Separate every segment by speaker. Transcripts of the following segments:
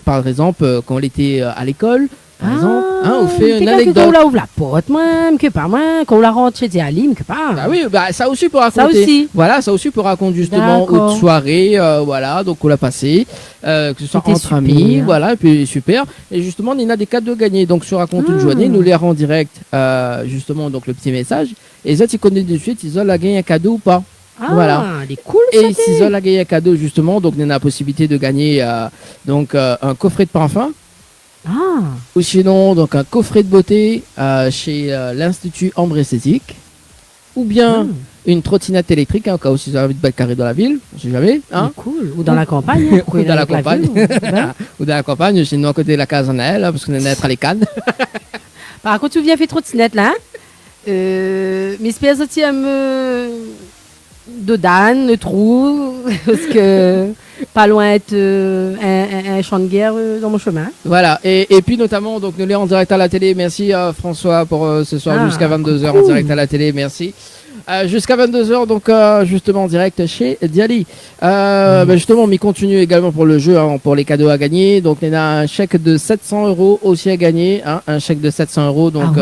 Speaker 1: Par exemple, quand on était à l'école, par exemple, on fait une
Speaker 2: Quand
Speaker 1: anecdote.
Speaker 2: on la ouvre la porte, moi, que pas moi, quand on la rentre chez Ali, que pas.
Speaker 1: Ah oui, bah ça aussi pour
Speaker 2: Ça
Speaker 1: raconter.
Speaker 2: aussi.
Speaker 1: Voilà, ça aussi pour raconter justement
Speaker 2: D'accord.
Speaker 1: autre soirée, voilà, donc on l'a passé, que ce soit
Speaker 2: C'était
Speaker 1: entre
Speaker 2: super.
Speaker 1: amis, voilà, et puis super. Et justement, on a des cadeaux gagnés. Donc sur raconte une journée, nous les rend direct, justement, donc le petit message. Et ça, tu connais de suite, ils ont la gagné un cadeau ou pas. Voilà.
Speaker 2: Elle est cool, ça.
Speaker 1: Et s'ils ont la gagné un cadeau justement, donc on a la possibilité de gagner donc un coffret de parfum. Ou sinon, donc un coffret de beauté chez l'Institut Ambre Esthétique. Ou bien une trottinette électrique, au cas où si vous avez envie de battre carré dans la ville, on sait jamais. Hein.
Speaker 2: Cool. Ou dans la campagne.
Speaker 1: Ou dans la campagne. Ou dans la campagne, chez nous à côté de la case en elle, parce qu'on est être à les cannes.
Speaker 2: Par contre, tu viens faire trottinette là. Mais c'est aussi un de Dan, le trou, parce que pas loin être un champ de guerre dans mon chemin.
Speaker 1: Voilà, et puis notamment, donc nous les en direct à la télé. Merci François pour ce soir jusqu'à 22h en direct à la télé. Merci. Jusqu'à 22h, donc justement en direct chez Diali. Justement, on y continue également pour le jeu, pour les cadeaux à gagner. Donc, il y a un chèque de 700 € aussi à gagner. Un chèque de 700 €. Donc,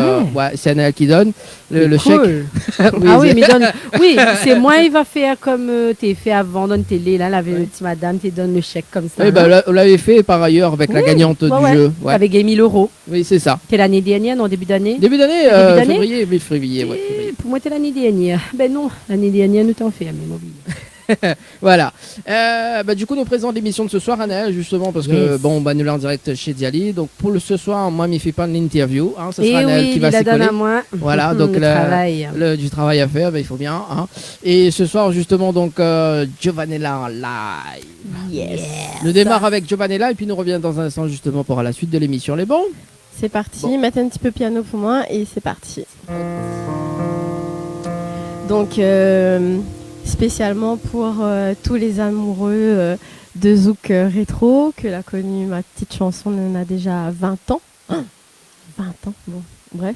Speaker 1: c'est Annelle qui donne le chèque.
Speaker 2: Oui, mais donne. Oui, c'est moi, il va faire comme tu fait avant dans une télé. Là, la petite madame, tu donne le chèque comme ça.
Speaker 1: Oui, on l'avait fait par ailleurs avec la gagnante du jeu.
Speaker 2: Ouais. Avec 1000 €.
Speaker 1: Oui, c'est ça.
Speaker 2: T'es l'année dernière, non, début d'année
Speaker 1: Début d'année, février.
Speaker 2: Pour moi, t'es l'année dernière. Ben non, l'année dernière, nous t'en fait à Mémobile.
Speaker 1: Voilà. Du coup, nous présentons l'émission de ce soir, Anna, justement, parce que, nous l'en direct chez Diali. Donc, pour ce soir, moi, je ne fais pas l'interview. Ce sera Anna qui va s'y coller.
Speaker 2: À moi.
Speaker 1: Voilà, donc du travail à faire, il faut bien. Et ce soir, justement, donc, Giovanella en live.
Speaker 3: Yes.
Speaker 1: Nous démarrons avec Giovanella et puis nous reviendrons dans un instant, justement, pour la suite de l'émission. Les bons?
Speaker 3: C'est parti. Mettez un petit peu piano pour moi et c'est parti. Donc, spécialement pour tous les amoureux de Zouk rétro, que l'a connu ma petite chanson, on en a déjà 20 ans. 20 ans, bon, bref.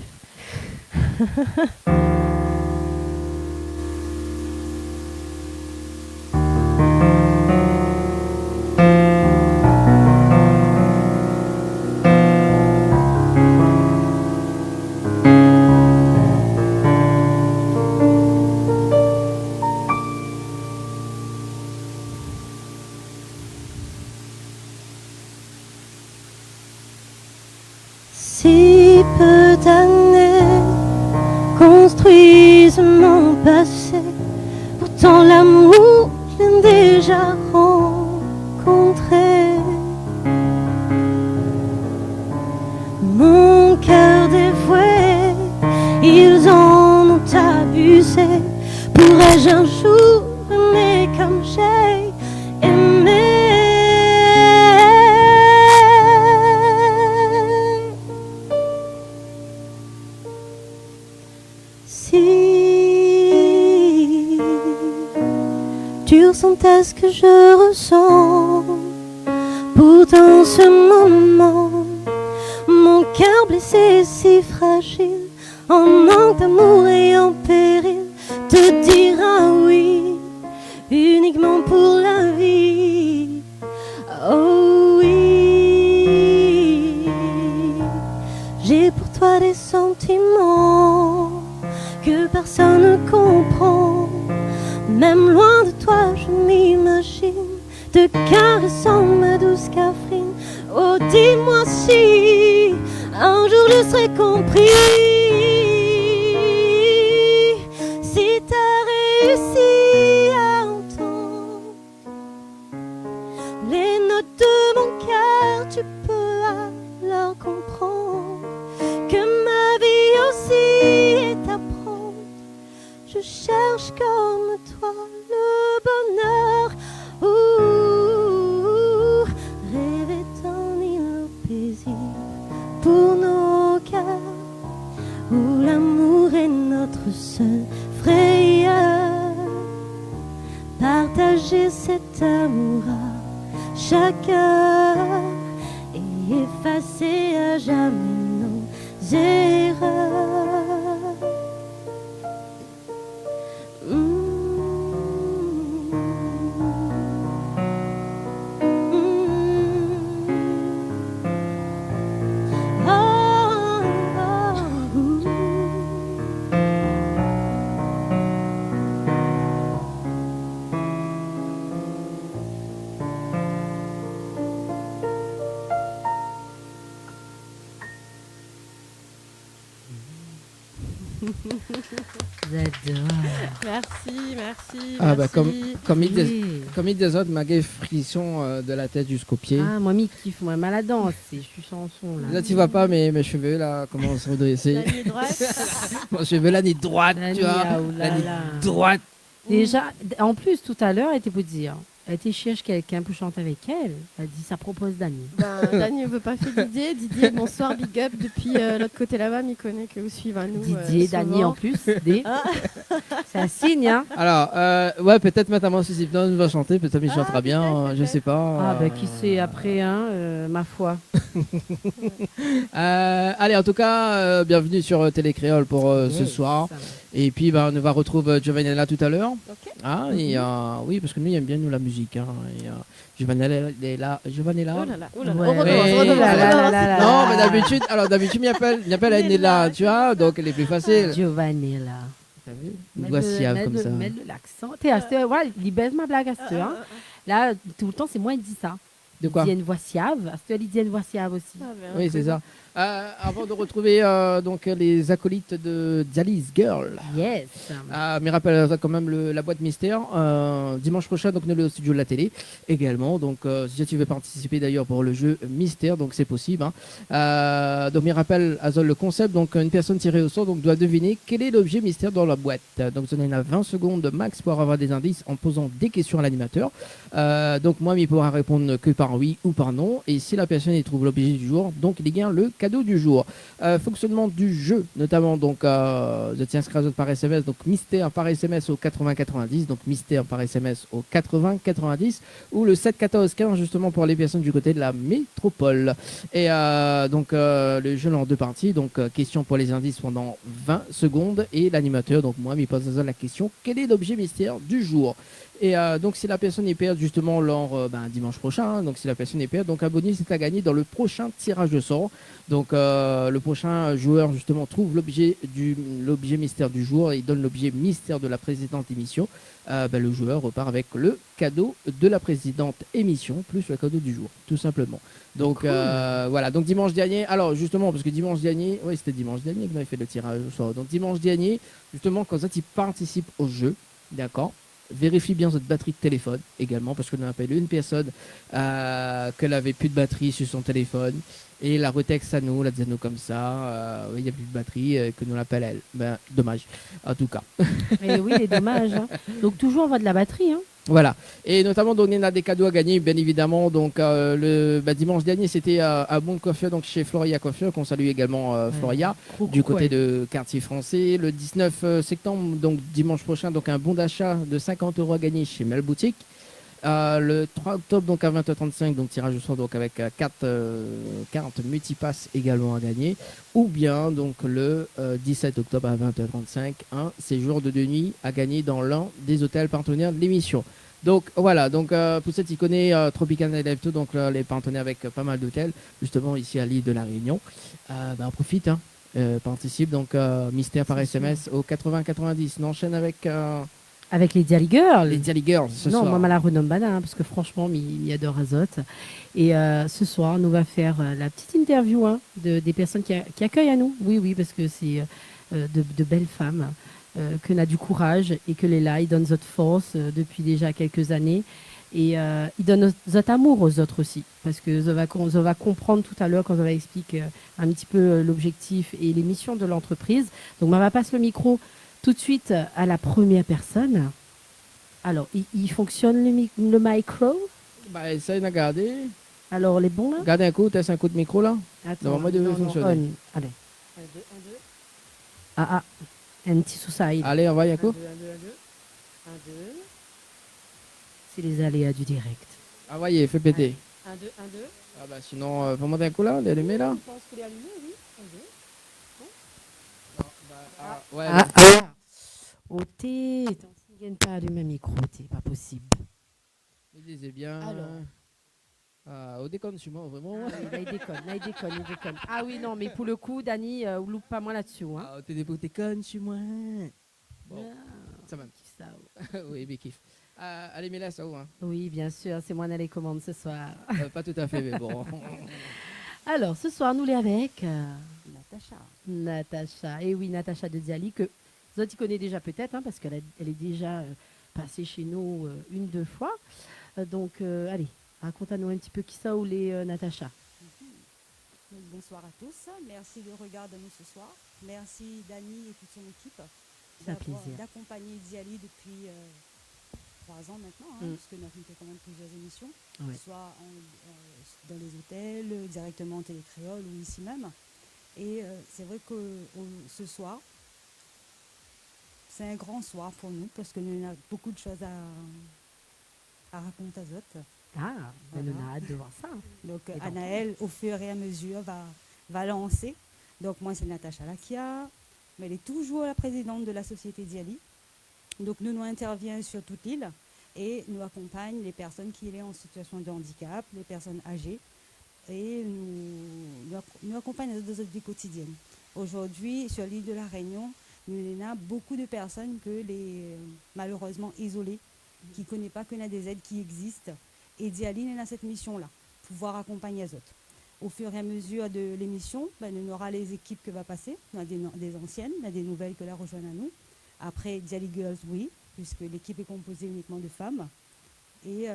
Speaker 4: Si peu d'années construisent mon passé, pourtant l'amour j'ai déjà rencontré. Mon cœur dévoué, ils en ont abusé. Pourrais-je un jour aimer comme j'ai aimé? Tu ressentais ce que je ressens. Pourtant ce moment, mon cœur blessé est si fragile, en manque d'amour et en péril, te dira oui, uniquement pour la vie. Oh oui, j'ai pour toi des sentiments que personne ne comprend. Même loin de toi, je m'imagine te caressant ma douce Catherine. Oh, dis-moi si un jour je serai compris. Si t'as réussi à entendre les notes de mon cœur, tu peux alors comprendre que ma vie aussi est à prendre. Je cherche comme toi le bonheur. Rêver d'un îlot paisible pour nos cœurs, où l'amour est notre seule frayeur. Partager cet amour à chaque heure et effacer à jamais nos erreurs.
Speaker 2: J'adore.
Speaker 3: Merci.
Speaker 1: Ah, bah,
Speaker 3: merci.
Speaker 1: Comme il des,
Speaker 2: Oui.
Speaker 1: comme il des autres, ma frisson de la tête jusqu'aux pieds.
Speaker 2: Ah, moi, mi kiffe, moi, maladance, je suis chanson, là.
Speaker 1: Là, tu vois pas mes cheveux, là, comment se redresser.
Speaker 3: La nuit droite.
Speaker 1: Mon cheveu, là, ni droite,
Speaker 2: Dani,
Speaker 1: tu vois.
Speaker 2: ah, oh là
Speaker 1: La ni
Speaker 2: là.
Speaker 1: droite.
Speaker 2: Déjà, en plus, tout à l'heure, elle était pour dire, elle était cherche quelqu'un pour chanter avec elle. Elle dit, ça propose Dani.
Speaker 3: Dani ne veut pas faire Didier. Didier, bonsoir, big up. Depuis l'autre côté là-bas, m'y connaît que vous suivez à nous.
Speaker 2: Didier, Dani
Speaker 3: souvent.
Speaker 2: en plus, c'est un signe, hein.
Speaker 1: Alors, ouais, peut-être maintenant, si Hypnose va chanter, peut-être il chantera bien, je sais pas.
Speaker 2: Ah, bah, qui sait après, hein, ma foi.
Speaker 1: Allez, en tout cas, bienvenue sur Télé Créole pour ce
Speaker 2: Yes.
Speaker 1: soir. Et puis, bah, on va retrouver Giovanella tout à l'heure.
Speaker 3: Ok.
Speaker 1: Ah, et, oui, parce que nous, il aime bien nous la musique. Hein, et, Giovanella est là. Giovanella.
Speaker 3: Oh là là, oh là là.
Speaker 2: Ouais.
Speaker 3: On recommence,
Speaker 1: Ouais,
Speaker 3: on recommence,
Speaker 1: là,
Speaker 3: on
Speaker 1: là,
Speaker 3: recommence.
Speaker 2: là, là.
Speaker 1: Non, mais d'habitude, il y appelle Nella, tu vois, donc elle est plus facile.
Speaker 2: Giovanni, là.
Speaker 1: T'as vu Une voix siave comme ça.
Speaker 2: Mettre l'accent. Voilà, il baisse ma blague à ce hein. Là, tout le temps, c'est moi qui dis ça.
Speaker 1: De quoi
Speaker 2: Il dit une voix siave. À ce il dit une voix siave aussi.
Speaker 3: Ah, ben,
Speaker 1: Oui, c'est ça. Avant de retrouver donc les acolytes de Dialyse Girl.
Speaker 2: Yes.
Speaker 1: Mais rappelle quand même la boîte mystère. Dimanche prochain, donc nous le studio de la télé également. Donc si tu veux participer d'ailleurs pour le jeu mystère, donc c'est possible. Hein. Donc mais rappelle Azol le concept. Donc une personne tirée au sort donc doit deviner quel est l'objet mystère dans la boîte. Donc vous en avez 20 secondes max pour avoir des indices en posant des questions à l'animateur. Donc moi, il pourra répondre que par oui ou par non. Et si la personne y trouve l'objet du jour, donc il gagne le cadeau du jour. Fonctionnement du jeu, notamment donc je tiens à par SMS, donc mystère par SMS au 80-90, donc mystère par SMS au 80-90 ou le 7-14-15 justement pour les personnes du côté de la métropole. Et donc le jeu en deux parties, donc question pour les indices pendant 20 secondes et l'animateur, donc moi, il pose la question quel est l'objet mystère du jour. Et donc si la personne est perdue justement lors dimanche prochain, hein, donc si la personne est perdue, donc un bonus est à gagner dans le prochain tirage de sort. Donc le prochain joueur justement trouve l'objet mystère du jour et il donne l'objet mystère de la précédente émission. Le joueur repart avec le cadeau de la précédente émission plus le cadeau du jour, tout simplement. Donc
Speaker 2: Cool.
Speaker 1: voilà, donc dimanche dernier, alors justement parce que dimanche dernier, oui c'était dimanche dernier qu'on avait fait le tirage au sort. Donc dimanche dernier, justement quand ça tu participes au jeu, d'accord. Vérifie bien votre batterie de téléphone également parce que nous appelle une personne qu'elle avait plus de batterie sur son téléphone et la retexte à nous, la dit à nous comme ça, il n'y a plus de batterie, que nous l'appelle elle. Ben, dommage, en tout cas.
Speaker 2: Et oui, c'est dommage. Hein. Donc toujours on voit de la batterie. Hein.
Speaker 1: Voilà. Et notamment, donc, on a des cadeaux à gagner, bien évidemment. Donc, dimanche dernier, c'était un bon coiffeur, donc chez Floria Coiffure, qu'on salue également Floria, du côté de Quartier Français. Le 19 septembre, donc dimanche prochain, donc un bon d'achat de 50 € à gagner chez Mel Boutique. Le 3 octobre, donc à 20h35, donc tirage au sort, donc avec 40 multipasses également à gagner. Ou bien, donc le 17 octobre à 20h35, un séjour de 2 nuits à gagner dans l'un des hôtels partenaires de l'émission. Donc voilà, donc pour ceux qui connaissent Tropicana et Lefto, donc les partenaires avec pas mal d'hôtels, justement ici à l'île de la Réunion, on profite, hein, participe donc mystère par SMS au 80-90. On enchaîne avec
Speaker 2: Avec les Dially Girls.
Speaker 1: les Dially Girls ce
Speaker 2: non,
Speaker 1: soir.
Speaker 2: moi, je la renomme Bana, parce que franchement, il adore Azote. Et ce soir, nous va faire la petite interview des personnes qui accueillent à nous. Oui, parce que c'est de belles femmes que n'a du courage et que les là, ils donnent notre force depuis déjà quelques années. Et ils donnent notre amour aux autres aussi. Parce que je va comprendre tout à l'heure quand je vais expliquer un petit peu l'objectif et les missions de l'entreprise. Donc, on va passer le micro tout de suite à la première personne. Alors, il fonctionne le micro.
Speaker 1: Bah, essaye de garder.
Speaker 2: Alors, les bons là.
Speaker 1: Gardez un coup, teste un coup de micro là.
Speaker 2: Attends,
Speaker 1: Normalement, il devait fonctionner.
Speaker 2: on. Allez. 1, 2, 1, 2. Ah, un petit sous-side.
Speaker 1: Allez, on va,
Speaker 2: 1,
Speaker 1: Yako.
Speaker 2: 2, 1, 2. C'est les aléas du direct.
Speaker 1: Ah, voyez, fais péter.
Speaker 2: 1, 2, 1, 2.
Speaker 1: Ah, bah, sinon, faut monter un coup là, l'allumer là.
Speaker 2: Je pense qu'il est allumé, oui. 1, 2.
Speaker 1: Ouais,
Speaker 2: Oh, t'es. Tu ne gagnes pas allumer un micro, t'es pas possible.
Speaker 1: il disait bien.
Speaker 2: Alors.
Speaker 1: Ah, au déconne, sur moi, vraiment.
Speaker 2: Ah, oui, là, il déconne. Ah oui, non, mais pour le coup, Dani, loupe pas moi là-dessus. Hein.
Speaker 1: Ah, t'es déconne, sur moi. Bon,
Speaker 2: Ah,
Speaker 1: ça va.
Speaker 2: kiffe ça.
Speaker 1: Oui, mais kiff. Allez, mets là, ça où, hein.
Speaker 2: Oui, bien sûr, c'est moi qui ai les commandes ce soir.
Speaker 1: Pas tout à fait, mais bon.
Speaker 2: Alors, ce soir, nous les avec Natacha. Et oui, Natacha de Diali, que Zoti connaît déjà peut-être, hein, parce qu'elle elle est déjà passée chez nous une, deux fois. Donc, allez, raconte-nous un petit peu qui ça ou les Natacha.
Speaker 5: Bonsoir à tous. Merci de regarder nous ce soir. Merci Dani et toute son équipe
Speaker 2: C'est un plaisir.
Speaker 5: d'accompagner Diali depuis 3 ans maintenant, puisque nous avons fait quand même plusieurs émissions,
Speaker 2: Ouais.
Speaker 5: soit dans les hôtels, directement en télécréole ou ici même. Et c'est vrai que ce soir, c'est un grand soir pour nous parce que nous avons beaucoup de choses à raconter à Zot.
Speaker 2: Ah, ben,
Speaker 5: Voilà.
Speaker 2: on a hâte de voir ça.
Speaker 5: Donc
Speaker 2: Et donc,
Speaker 5: Anaël, au fur et à mesure, va lancer. Donc moi, c'est Natacha Lakia, mais elle est toujours la présidente de la société Diali. Donc nous intervenons sur toute l'île et nous accompagne les personnes qui sont en situation de handicap, les personnes âgées, et nous accompagnent dans notre vie quotidienne. Aujourd'hui, sur l'île de la Réunion, nous avons beaucoup de personnes malheureusement isolées, qui ne connaissent pas qu'il y a des aides qui existent. Et Diali est dans cette mission-là, pouvoir accompagner les autres. Au fur et à mesure de l'émission, on aura les équipes qui vont passer. On a des anciennes, on a des nouvelles qui la rejoignent à nous. Après, Diali Girls, oui, puisque l'équipe est composée uniquement de femmes. Et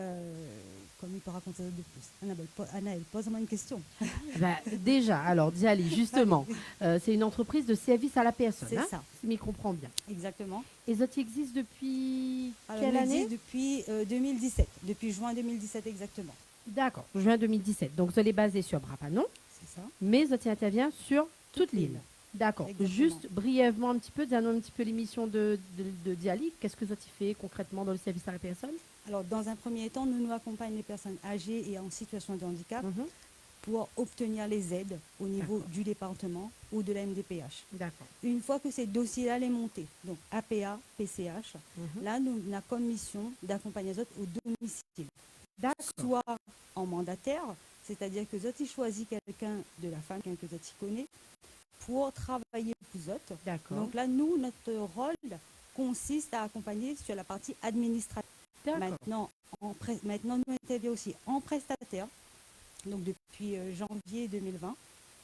Speaker 5: comme il peut raconter de plus. Anaël, pose-moi une question.
Speaker 2: ben, déjà, alors Diali, justement, c'est une entreprise de service à la personne.
Speaker 5: C'est
Speaker 2: hein,
Speaker 5: ça,
Speaker 2: si je comprends bien.
Speaker 5: exactement.
Speaker 2: Et Zoti existe depuis
Speaker 5: Alors,
Speaker 2: quelle
Speaker 5: on
Speaker 2: année?
Speaker 5: existe depuis 2017, depuis juin 2017 exactement.
Speaker 2: D'accord, juin 2017. Donc, vous êtes basé sur Brapanon,
Speaker 5: C'est ça.
Speaker 2: mais Zoti intervient sur toute l'île. D'accord.
Speaker 5: Exactement.
Speaker 2: Juste brièvement, un petit peu, dis-nous un petit peu l'émission de Diali. Qu'est-ce que Zoti fait concrètement dans le service à la personne?
Speaker 5: Alors, dans un premier temps, nous accompagnons les personnes âgées et en situation de handicap
Speaker 2: Mhm.
Speaker 5: pour obtenir les aides au niveau du département ou de la MDPH.
Speaker 2: D'accord.
Speaker 5: Une fois que ces dossiers-là sont montés, donc APA, PCH,
Speaker 2: Mhm.
Speaker 5: là, nous avons comme mission d'accompagner les autres au domicile.
Speaker 2: D'accord.
Speaker 5: Soit en mandataire, c'est-à-dire que Zoti choisit quelqu'un de la famille que Zoti connaît pour travailler pour Zot.
Speaker 2: D'accord.
Speaker 5: Donc là, nous, notre rôle consiste à accompagner sur la partie administrative.
Speaker 2: D'accord.
Speaker 5: Maintenant, nous intervenons aussi en prestataire, donc depuis janvier 2020,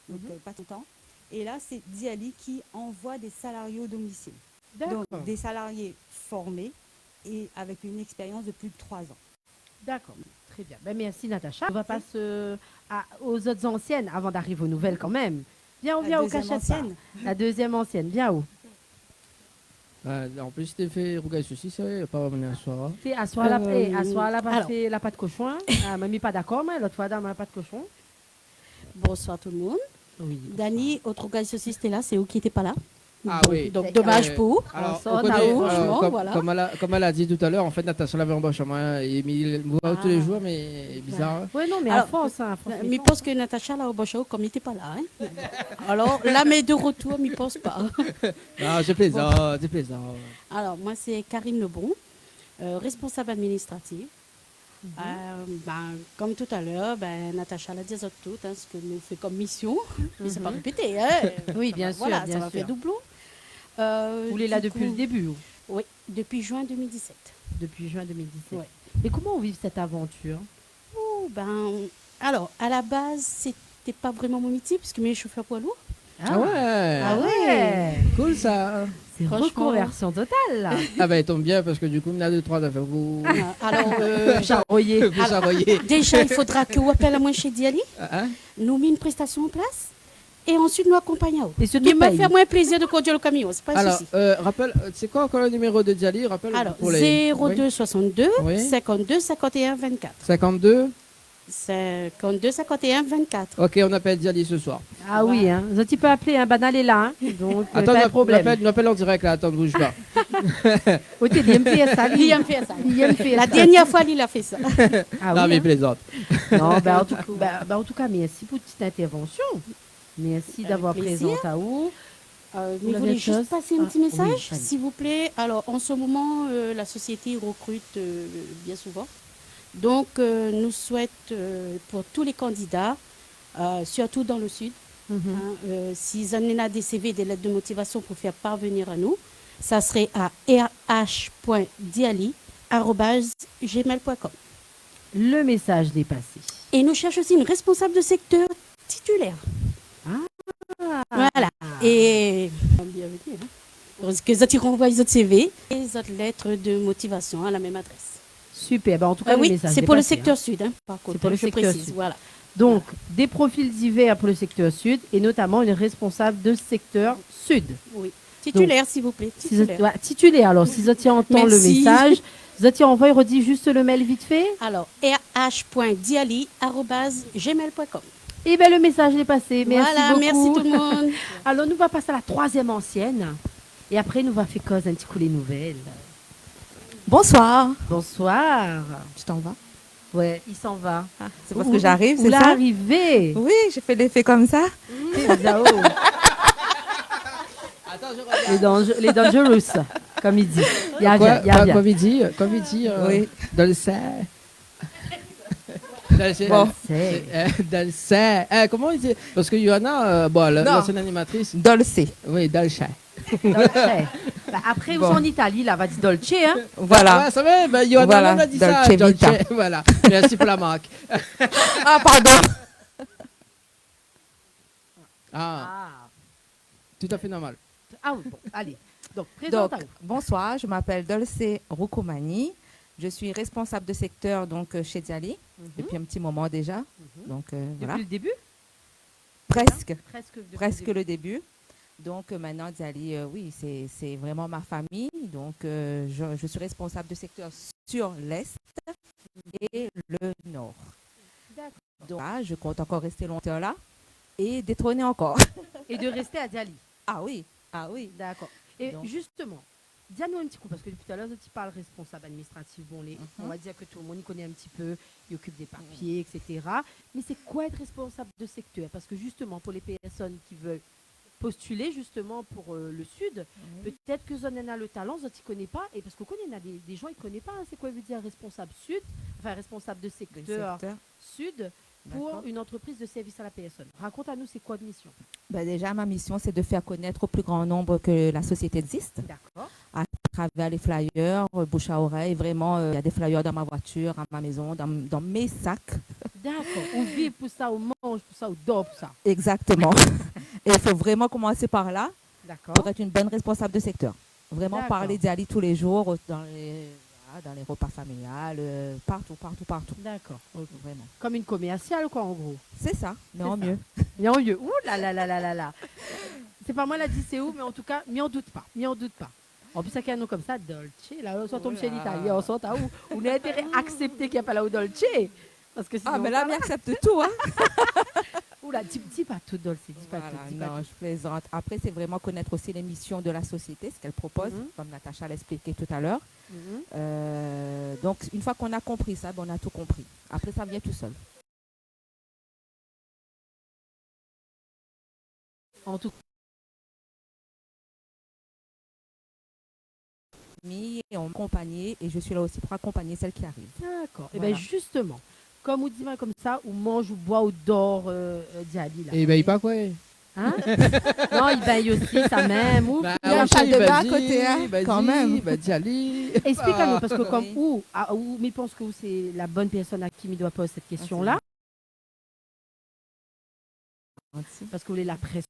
Speaker 5: donc pas tout le temps. Et là, c'est Diali qui envoie des salariés au domicile.
Speaker 2: D'accord.
Speaker 5: Donc des salariés formés et avec une expérience de plus de 3 ans.
Speaker 2: D'accord. Très bien. Ben, merci Natacha. On va passer aux autres anciennes avant d'arriver aux nouvelles quand même. Viens, on
Speaker 5: La
Speaker 2: vient au
Speaker 5: deuxième
Speaker 2: cachet.
Speaker 5: ancienne.
Speaker 2: La deuxième ancienne. Viens où?
Speaker 1: En plus, tu fait rougaille ceci, c'est pas venir à soir.
Speaker 2: Fais asseoir la
Speaker 4: alors.
Speaker 2: fait la pâte cochon. Ah, mamie pas d'accord, mais l'autre fois dans ma pâte cochon.
Speaker 4: Bonsoir tout le monde.
Speaker 2: Oui.
Speaker 4: Dani, autre gars aussi, c'était là, c'est vous qui n'étiez pas là.
Speaker 1: Ah
Speaker 4: donc,
Speaker 1: oui.
Speaker 4: donc dommage
Speaker 1: Euh,
Speaker 4: pour vous.
Speaker 1: Alors,
Speaker 2: On
Speaker 1: on
Speaker 2: s'en
Speaker 1: connaît,
Speaker 2: a
Speaker 4: franchement,
Speaker 1: comme,
Speaker 4: voilà.
Speaker 1: comme elle a dit tout à l'heure, en fait, Natacha l'avait embauché à moi et il me voit tous les jours, mais bizarre. hein.
Speaker 2: Oui, non, mais
Speaker 4: Alors,
Speaker 2: à force, hein, à force.
Speaker 4: Mais je pense que Natacha l'a embauché comme il n'était pas là. Hein. Alors là, mais de retour, je ne pense pas.
Speaker 1: Ah, j'ai plaisant, j'ai plaisant.
Speaker 4: Alors, moi, c'est Karine Lebon, responsable administrative. Comme tout à l'heure, Natacha l'a dit à toutes, hein, ce que nous fait comme mission. Mais c'est pas répété. Hein.
Speaker 2: Oui, bien sûr,
Speaker 4: Voilà,
Speaker 2: bien
Speaker 4: ça va
Speaker 2: sûr.
Speaker 4: faire doublon.
Speaker 2: Vous l'êtes là
Speaker 4: Du
Speaker 2: depuis
Speaker 4: coup,
Speaker 2: le début,
Speaker 4: Oui, depuis juin 2017.
Speaker 2: depuis juin 2017.
Speaker 4: Ouais.
Speaker 2: Et comment on vit cette aventure?
Speaker 4: Alors, à la base, c'était pas vraiment mon métier, puisque je suis chauffeur poids lourd.
Speaker 1: Ah ouais,
Speaker 2: Ah ouais.
Speaker 1: cool ça.
Speaker 2: C'est
Speaker 4: Franchement.
Speaker 2: reconversion totale, là.
Speaker 1: Ah bah, il tombe bien parce que du coup, il y en a 2-3 à faire. Vous,
Speaker 4: Alors,
Speaker 2: Charroyer.
Speaker 1: vous charroyez.
Speaker 4: déjà, il faudra que vous appelez à moi chez Diali,
Speaker 1: Hein?
Speaker 4: nous met une prestation en place, et ensuite nous accompagnons.
Speaker 2: Et surtout,
Speaker 4: Qui me
Speaker 2: paye.
Speaker 4: fait moins plaisir de conduire le camion, c'est pas un
Speaker 1: Alors,
Speaker 4: souci.
Speaker 1: rappelle, c'est quoi encore le numéro de Diali? Rappelle
Speaker 4: Alors,
Speaker 1: pour les...
Speaker 4: 02 62
Speaker 1: Oui.
Speaker 4: 52 51 24.
Speaker 1: 52.
Speaker 4: 52 51 24.
Speaker 1: Ok, on appelle Diali ce soir.
Speaker 2: Ah oui, hein. Tu peux appeler, un banal est là, hein. Donc
Speaker 1: Attends,
Speaker 2: pas de problème.
Speaker 1: on appelle en direct là, attends, ne bouge pas.
Speaker 2: Ok, il me fait ça.
Speaker 4: Il aime faire ça.
Speaker 2: Il me fait
Speaker 4: La
Speaker 2: ça.
Speaker 4: dernière fois, il a fait ça.
Speaker 2: Ah
Speaker 1: non,
Speaker 2: oui,
Speaker 1: mais
Speaker 2: hein.
Speaker 1: il plaisante.
Speaker 2: Non, en tout cas, merci pour cette intervention. Merci d'avoir
Speaker 4: plaisir.
Speaker 2: présenté à vous.
Speaker 4: Mais
Speaker 2: Vous
Speaker 4: vous
Speaker 2: avez
Speaker 4: voulez
Speaker 2: autre chose
Speaker 4: juste passer un
Speaker 2: Ah,
Speaker 4: petit
Speaker 2: oui,
Speaker 4: message,
Speaker 2: allez.
Speaker 4: s'il vous plaît. Alors, en ce moment, la société recrute bien souvent. Donc, nous souhaitons pour tous les candidats, surtout dans le Sud, s'ils ont des CV, des lettres de motivation pour faire parvenir à nous, ça serait à rh.diali@gmail.com.
Speaker 2: Le message dépassé.
Speaker 4: Et nous cherchons aussi une responsable de secteur titulaire.
Speaker 6: Voilà. Et parce que ça renvoie les autres CV et les autres lettres de motivation à la même adresse.
Speaker 2: Super. Ben, en tout cas, le
Speaker 6: Oui,
Speaker 2: message
Speaker 6: c'est
Speaker 2: est
Speaker 6: pour le
Speaker 2: passé,
Speaker 6: secteur
Speaker 2: hein.
Speaker 6: sud, hein, par contre.
Speaker 2: pour le
Speaker 6: je
Speaker 2: secteur
Speaker 6: précise.
Speaker 2: sud.
Speaker 6: Voilà.
Speaker 2: Donc, des profils divers pour le secteur sud et notamment une responsable de secteur sud.
Speaker 6: Oui. Titulaire, s'il vous plaît.
Speaker 2: Si
Speaker 6: Titulaire.
Speaker 2: ouais, titulaire. Alors, si Zotia entend le
Speaker 6: Merci.
Speaker 2: message, Zotia envoie, redit juste le mail vite fait.
Speaker 6: Alors, rh.diali@gmail.com.
Speaker 2: Et bien, le message est passé. Merci
Speaker 6: Voilà,
Speaker 2: beaucoup.
Speaker 6: merci tout le monde.
Speaker 2: Alors, nous va passer à la troisième ancienne. Et après, nous va faire cause un petit coup les nouvelles.
Speaker 7: Bonsoir.
Speaker 2: Bonsoir.
Speaker 7: Tu t'en vas?
Speaker 2: Ouais, il s'en va.
Speaker 7: C'est parce que j'arrive, c'est
Speaker 2: Où
Speaker 7: ça?
Speaker 2: arrivé.
Speaker 7: Oui, j'ai fait l'effet comme ça.
Speaker 2: Zao. Les dangerous, comme il dit. Il y a bien, il y a bien.
Speaker 1: Comme il dit,
Speaker 7: Oui.
Speaker 1: dans le sein. Dans le sein.
Speaker 7: Bon.
Speaker 2: C'est-
Speaker 1: Dans le sein. Comment il dit? Parce qu'il y en a, bon,
Speaker 7: Non.
Speaker 1: l'ancienne animatrice.
Speaker 7: Dolce.
Speaker 1: Oui, dans le sein.
Speaker 2: Dolce. Bah, après,
Speaker 7: Bon.
Speaker 2: où en Italie, là, va dire Dolce, hein.
Speaker 7: Voilà.
Speaker 1: Ouais, ça va, ben, Johanna
Speaker 7: Voilà,
Speaker 1: on a dit ça.
Speaker 7: Dolce Vita.
Speaker 1: Dolce, voilà. Merci pour la marque.
Speaker 7: Ah, pardon.
Speaker 1: Ah, tout à fait normal.
Speaker 2: Ah oui, bon, allez. Donc,
Speaker 7: Donc,
Speaker 2: présente-nous.
Speaker 7: bonsoir, je m'appelle Dolce Roukoumani. Je suis responsable de secteur donc, chez Diali depuis un petit moment déjà. Donc,
Speaker 2: Depuis
Speaker 7: voilà.
Speaker 2: le début.
Speaker 7: Presque.
Speaker 2: Presque. depuis
Speaker 7: Presque le début. Donc maintenant, Diali, oui, c'est vraiment ma famille. Donc je suis responsable de secteur sur l'Est et le Nord.
Speaker 2: D'accord.
Speaker 7: Donc là, je compte encore rester longtemps là et détrôner encore.
Speaker 2: Et de rester à Diali.
Speaker 7: Ah oui, ah oui.
Speaker 2: D'accord. Et
Speaker 7: Donc.
Speaker 2: justement, dis-nous un petit coup, parce que depuis tout à l'heure, tu parles responsable administratif. Bon, on va dire que tout le monde y connaît un petit peu, il occupe des papiers, etc. Mais c'est quoi être responsable de secteur? Parce que justement, pour les personnes qui veulent postuler justement pour le Sud, peut-être que Zone a le talent, Zone ne connaît pas. Et parce qu'on connaît, il y a des gens qui ne connaissent pas hein, c'est quoi veut dire responsable Sud, enfin responsable de
Speaker 7: Le
Speaker 2: secteur
Speaker 7: secteur.
Speaker 2: Sud pour
Speaker 7: D'accord.
Speaker 2: une entreprise de service à la personne. Raconte à nous, c'est quoi de mission?
Speaker 7: Ben, déjà, ma mission, c'est de faire connaître au plus grand nombre que la société existe.
Speaker 2: D'accord.
Speaker 7: À travers les flyers, bouche à oreille. Vraiment, il y a des flyers dans ma voiture, à ma maison, dans mes sacs.
Speaker 2: D'accord. On vit pour ça, on mange pour ça, on dort pour ça.
Speaker 7: Exactement. Et il faut vraiment commencer par là
Speaker 2: D'accord.
Speaker 7: pour être une bonne responsable de secteur. Vraiment
Speaker 2: D'accord.
Speaker 7: parler d'Ali tous les jours dans les repas familiales, partout.
Speaker 2: D'accord. Ok.
Speaker 7: Vraiment.
Speaker 2: Comme une commerciale, quoi, en gros.
Speaker 7: C'est ça, mais
Speaker 2: C'est
Speaker 7: en
Speaker 2: ça.
Speaker 7: mieux.
Speaker 2: Mais en mieux. Ouh là là là là là là. C'est pas moi, elle a dit c'est où, mais en tout cas, m'y en doute pas. M'y en doute pas. En plus, avec un nom comme ça, Dolce, là, on tombe chez l'Italien, on sort à où? On a intérêt à accepter qu'il n'y a pas là où Dolce. Parce que sinon,
Speaker 7: Ah, mais là, on accepte tout, hein.
Speaker 2: Oula, dis pas tout, Dolce, dis pas
Speaker 7: Voilà,
Speaker 2: tout. Dis pas
Speaker 7: non,
Speaker 2: tout.
Speaker 7: je plaisante. Après, c'est vraiment connaître aussi les missions de la société, ce qu'elle propose, comme Natacha l'a expliqué tout à l'heure. Donc, une fois qu'on a compris ça, ben, on a tout compris. Après, ça vient tout seul.
Speaker 2: En tout
Speaker 7: Et on m'accompagne et je suis là aussi pour accompagner celles qui arrivent.
Speaker 2: d'accord. Et
Speaker 7: Voilà.
Speaker 2: bien, justement, comme on dit comme ça, on mange, ou boit, ou dort, Diali, là.
Speaker 1: Et il paye pas quoi?
Speaker 2: Hein? Non, il baille aussi, ça même. Ou...
Speaker 1: Bah,
Speaker 7: il y a
Speaker 1: oui,
Speaker 7: pas de
Speaker 1: bah,
Speaker 7: bas à
Speaker 1: dis,
Speaker 7: côté, hein,
Speaker 1: bah,
Speaker 7: quand
Speaker 1: dis,
Speaker 7: même.
Speaker 1: bah, dis, allez.
Speaker 2: Explique-nous, parce que comme
Speaker 7: Oui.
Speaker 2: où, mais je pense que c'est la bonne personne à qui il doit poser cette question-là, parce que vous voulez la presse.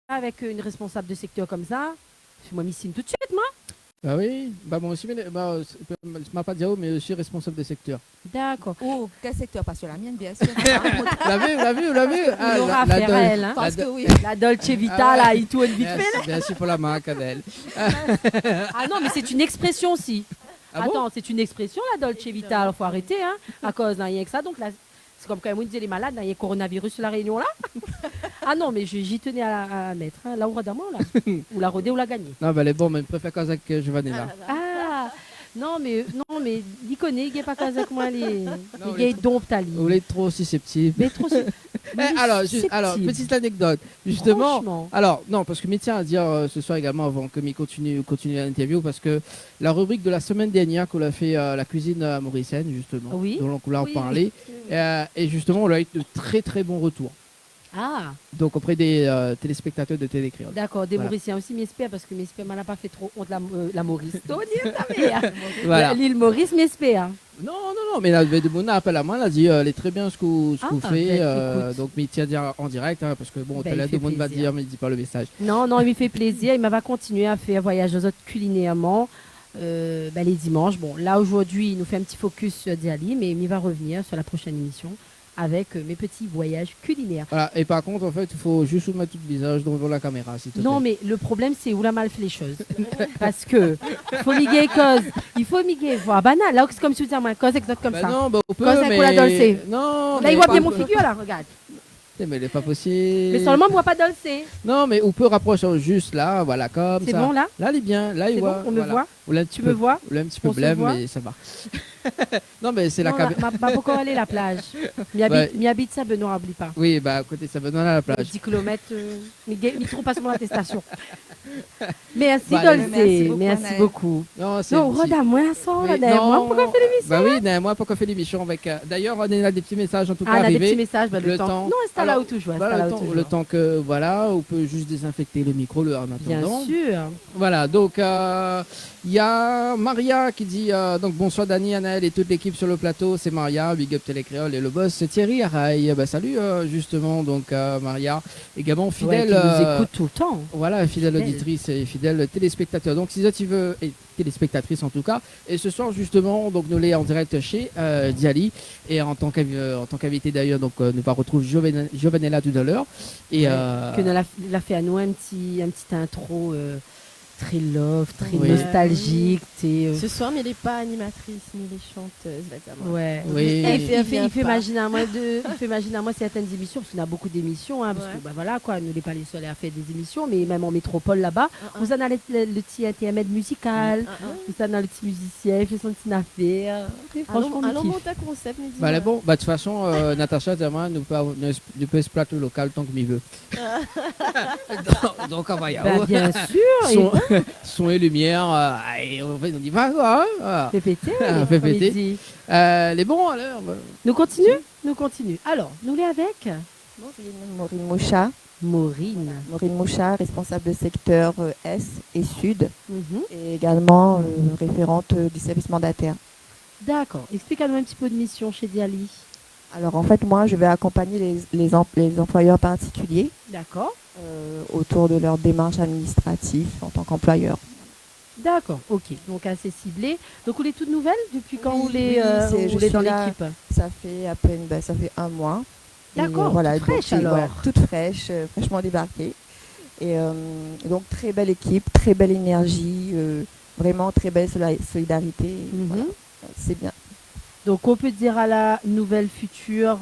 Speaker 2: Avec une responsable de secteur comme ça, moi, m'y signe tout de suite, moi.
Speaker 1: Bah oui, bah moi aussi, bah, je m'appelle pas Diao, mais je suis responsable de secteur.
Speaker 2: D'accord.
Speaker 7: Oh, quel secteur? Parce que la mienne, bien sûr.
Speaker 1: L'a vu.
Speaker 2: On aura affaire à elle, hein.
Speaker 7: Parce que oui.
Speaker 2: La Dolce Vita, là, il tourne vite fait.
Speaker 1: Merci pour la marque, Adèle.
Speaker 2: Ah non, mais c'est une expression aussi.
Speaker 1: Ah bon?
Speaker 2: Attends, c'est une expression, la Dolce Vita. Alors, faut arrêter, hein, à cause d'un rien que ça. Donc là, c'est comme quand on disait les malades, il y a coronavirus sur la Réunion, là. Ah non, mais j'y tenais à mettre. Hein, Laura Damon, là. Ou la rodée ou la gagner.
Speaker 1: Non, bah elle est bonne, mais je préfère quand avec Giovanni là.
Speaker 2: Ah, Non, mais il connaît, il n'est pas avec moi. Il
Speaker 1: vous
Speaker 2: est
Speaker 1: êtes-
Speaker 2: domptali.
Speaker 1: Vous voulez trop susceptible.
Speaker 2: Mais trop.
Speaker 1: Alors, petite anecdote. Justement,
Speaker 2: Franchement.
Speaker 1: alors, non, parce que je tiens à dire ce soir également, avant que mi continue l'interview, parce que la rubrique de la semaine dernière qu'on a fait la cuisine à Mauricenne, justement,
Speaker 2: Oui.
Speaker 1: dont on l'a
Speaker 2: Oui,
Speaker 1: parlé, et justement, on a eu de très très bons retours.
Speaker 2: Ah,
Speaker 1: Donc, auprès des téléspectateurs de Télécréole.
Speaker 2: d'accord, des
Speaker 1: Voilà.
Speaker 2: Mauriciens aussi, m'espère, parce que m'espère, m'en a pas fait trop honte la Maurice. Tony, ta mère.
Speaker 1: Voilà.
Speaker 2: L'île Maurice, m'espère.
Speaker 1: Non, mais la de mon appel à moi, elle a dit, elle est très bien ce que vous faites.
Speaker 2: ben, écoute.
Speaker 1: Donc, mais tiens à dire en direct, hein, parce que bon,
Speaker 2: Ben,
Speaker 1: tout à l'heure,
Speaker 2: il
Speaker 1: tout le
Speaker 2: fait
Speaker 1: monde va
Speaker 2: plaisir.
Speaker 1: dire, mais il dit pas le message.
Speaker 2: Non, il me fait plaisir. Il va continuer à faire voyage aux autres culinairement les dimanches. Bon, là, aujourd'hui, il nous fait un petit focus sur Diali, mais il va revenir sur la prochaine émission avec mes petits voyages culinaires.
Speaker 1: Voilà. Et par contre, en fait, il faut juste mettre tout le visage devant la caméra, s'il te plaît.
Speaker 2: Non, mais le problème, c'est où la mal fait les choses. Parce que faut miguer cause. Il faut miguer. Voilà, banal. Là, c'est comme si tu disais, cause exact comme
Speaker 1: Bah
Speaker 2: ça.
Speaker 1: non, bah on peut,
Speaker 2: Cause un
Speaker 1: mais...
Speaker 2: coup la dolce.
Speaker 1: Non,
Speaker 2: Là,
Speaker 1: mais
Speaker 2: il voit
Speaker 1: pas-
Speaker 2: bien mon figure, là, regarde.
Speaker 1: Mais il n'est pas possible.
Speaker 2: Mais seulement, moi, pas dolce.
Speaker 1: Non, mais on peut rapprocher juste là, voilà, comme
Speaker 2: C'est
Speaker 1: ça.
Speaker 2: bon, là?
Speaker 1: Là, il est bien. Là, il
Speaker 2: C'est bon,
Speaker 1: voit.
Speaker 2: on me
Speaker 1: voilà.
Speaker 2: voit?
Speaker 1: On l'a un petit
Speaker 2: Tu
Speaker 1: peu,
Speaker 2: me vois?
Speaker 1: on l'a un petit peu
Speaker 2: On se
Speaker 1: blême,
Speaker 2: voit?
Speaker 1: mais ça va. Non, mais c'est la
Speaker 2: Non,
Speaker 1: caméra.
Speaker 2: ma pourquoi aller la plage? M'y habite ça, Benoît, oublie pas.
Speaker 1: Oui, bah, à côté, ça va dans la plage.
Speaker 2: 10 km, il trouve pas mon attestation. Merci,
Speaker 1: Bah,
Speaker 2: Dolce.
Speaker 7: merci beaucoup,
Speaker 2: Merci
Speaker 7: Anaël.
Speaker 2: beaucoup.
Speaker 1: Non, c'est
Speaker 2: Non,
Speaker 1: un petit-
Speaker 2: redonne-moi ça,
Speaker 1: Oui,
Speaker 2: redonne-moi.
Speaker 1: non.
Speaker 2: Pourquoi on fait l'émission?
Speaker 1: Bah oui, moi, pourquoi on fait l'émission avec. D'ailleurs, on a des petits messages en tout cas
Speaker 2: Ah, on a des petits
Speaker 1: arrivés.
Speaker 2: messages, bah,
Speaker 1: Le
Speaker 2: le temps.
Speaker 1: temps.
Speaker 2: Non, c'est là
Speaker 1: Alors,
Speaker 2: où toujours.
Speaker 1: Voilà, le temps que, voilà, on peut juste désinfecter le micro en
Speaker 2: Bien
Speaker 1: attendant.
Speaker 2: sûr.
Speaker 1: Voilà, donc il y a Maria qui dit donc bonsoir Dani, Anaël et toute l'équipe sur le plateau, c'est Maria, Big Up Télécréole et le boss c'est Thierry Araï. Bah, salut justement donc Maria, également fidèle
Speaker 2: Qui nous écoute tout le temps.
Speaker 1: voilà, fidèle
Speaker 2: Fidèle.
Speaker 1: auditrice et fidèle téléspectateur. Donc si tu veux et téléspectatrice en tout cas. Et ce soir justement donc nous les en direct chez Diali et en tant qu'invité d'ailleurs donc nous va retrouver Giovanella tout à l'heure et
Speaker 2: Que nous l'a fait à nous un petit intro très love, très
Speaker 1: Oui.
Speaker 2: nostalgique.
Speaker 3: Ce soir, mais elle n'est pas animatrice ni les chanteuses, là, d'abord.
Speaker 2: Ouais.
Speaker 1: Oui.
Speaker 2: Il
Speaker 3: vient
Speaker 2: fait
Speaker 3: pas.
Speaker 2: imaginer à moi certaines émissions, parce qu'on a beaucoup d'émissions, hein, parce
Speaker 3: Ouais.
Speaker 2: que bah, voilà quoi, nous n'est pas les seuls à faire des émissions, mais même en métropole là-bas, vous en avez le petit intermède musical, vous en avez le petit musicien, il fait son petit affaire. Et franchement,
Speaker 3: Alors,
Speaker 2: on kiffe.
Speaker 3: monte un concept, me dis.
Speaker 1: bah, bon, bah, de toute façon, Natacha, moi, nous peut exploiter le local tant que m'y veut. donc, on va y
Speaker 2: Bah,
Speaker 1: aller.
Speaker 2: bien sûr,
Speaker 1: Son et lumière, et on dit, va quoi
Speaker 2: fait péter.
Speaker 1: Ah, fait
Speaker 2: comme il
Speaker 1: péter.
Speaker 2: dit.
Speaker 1: Les bons, alors bah,
Speaker 2: Nous continuons. Alors, nous les avec
Speaker 8: Maureen Moucha.
Speaker 2: Maureen.
Speaker 8: Maureen Moucha, responsable de secteur Est et Sud,
Speaker 2: Mhm.
Speaker 8: et également référente du service mandataire.
Speaker 2: D'accord. Explique-nous un petit peu de mission chez Diali.
Speaker 8: Alors en fait, moi, je vais accompagner les employeurs particuliers
Speaker 2: D'accord.
Speaker 8: autour de leur démarche administrative en tant qu'employeur.
Speaker 2: D'accord, ok. Donc assez ciblé. Donc vous les toutes nouvelles depuis quand
Speaker 8: Oui,
Speaker 2: vous les,
Speaker 8: oui, c'est-
Speaker 2: vous
Speaker 8: je
Speaker 2: les
Speaker 8: suis
Speaker 2: dans
Speaker 8: là.
Speaker 2: l'équipe?
Speaker 8: Ça fait à peine, ça fait un mois. Et,
Speaker 2: D'accord,
Speaker 8: voilà,
Speaker 2: toute fraîche,
Speaker 8: donc,
Speaker 2: alors.
Speaker 8: voilà, toute fraîche, fraîchement débarquée. Et donc très belle équipe, très belle énergie, vraiment très belle solidarité.
Speaker 2: Mhm.
Speaker 8: Voilà, c'est bien.
Speaker 2: Donc on peut dire à la nouvelle future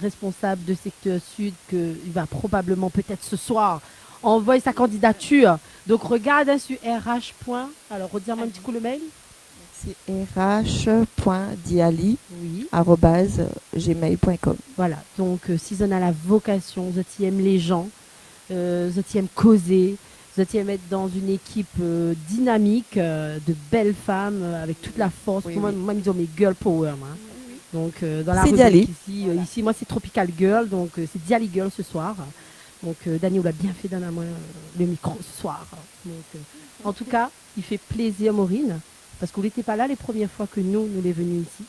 Speaker 2: responsable de secteur sud qu'il va probablement peut-être ce soir envoyer sa candidature. Donc regarde hein, sur RH. Alors redire-moi un petit coup le mail.
Speaker 8: C'est rh.diali@gmail.com.
Speaker 2: Oui. Voilà. Donc si on a la vocation, vous aiment les gens, vous aiment causer, vous aiment être dans une équipe dynamique de belles femmes avec toute la force.
Speaker 8: Oui,
Speaker 2: Moi,
Speaker 8: oui.
Speaker 2: moi, ils ont mes girl power. Moi. Donc dans la
Speaker 8: C'est
Speaker 2: rubrique
Speaker 8: Diali.
Speaker 2: ici, moi c'est Tropical Girl, donc c'est Diali Girl ce soir. Donc Daniel l'a bien fait dans la main le micro ce soir. Donc, en tout cas, il fait plaisir Maureen, parce que vous n'étiez pas là les premières fois que nous les venus ici.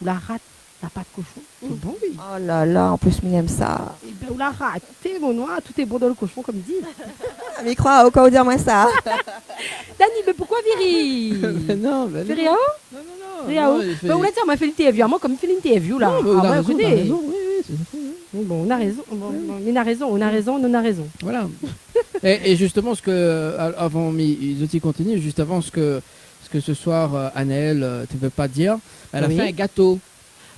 Speaker 2: Vous la rate, la pâte cochon. C'est bon, oui.
Speaker 8: Oh là là, en plus, il aime ça.
Speaker 2: Eh ben, vous la ratez, mon noir, tout est bon dans le cochon, comme il dit.
Speaker 8: Mais crois, au cas où dire moi ça.
Speaker 2: Dani, mais pourquoi Viri
Speaker 1: non, bah,
Speaker 2: Fais rien?
Speaker 1: non,
Speaker 2: Rien.
Speaker 1: non, il fait-
Speaker 2: Ben, on l'a dit, on m'a fait l'interview. Moi, comme il fait l'interview, là.
Speaker 1: Non, mais
Speaker 2: Ah,
Speaker 1: on a
Speaker 2: moi,
Speaker 1: raison,
Speaker 2: écoutez.
Speaker 1: on a raison, oui, c'est ça.
Speaker 2: Bon, on a raison. On a raison.
Speaker 1: Voilà. et justement, ce que avant les outils continuent, juste avant ce que ce soir, Anaël, tu ne veux pas dire, elle a
Speaker 2: Oui.
Speaker 1: fait un gâteau.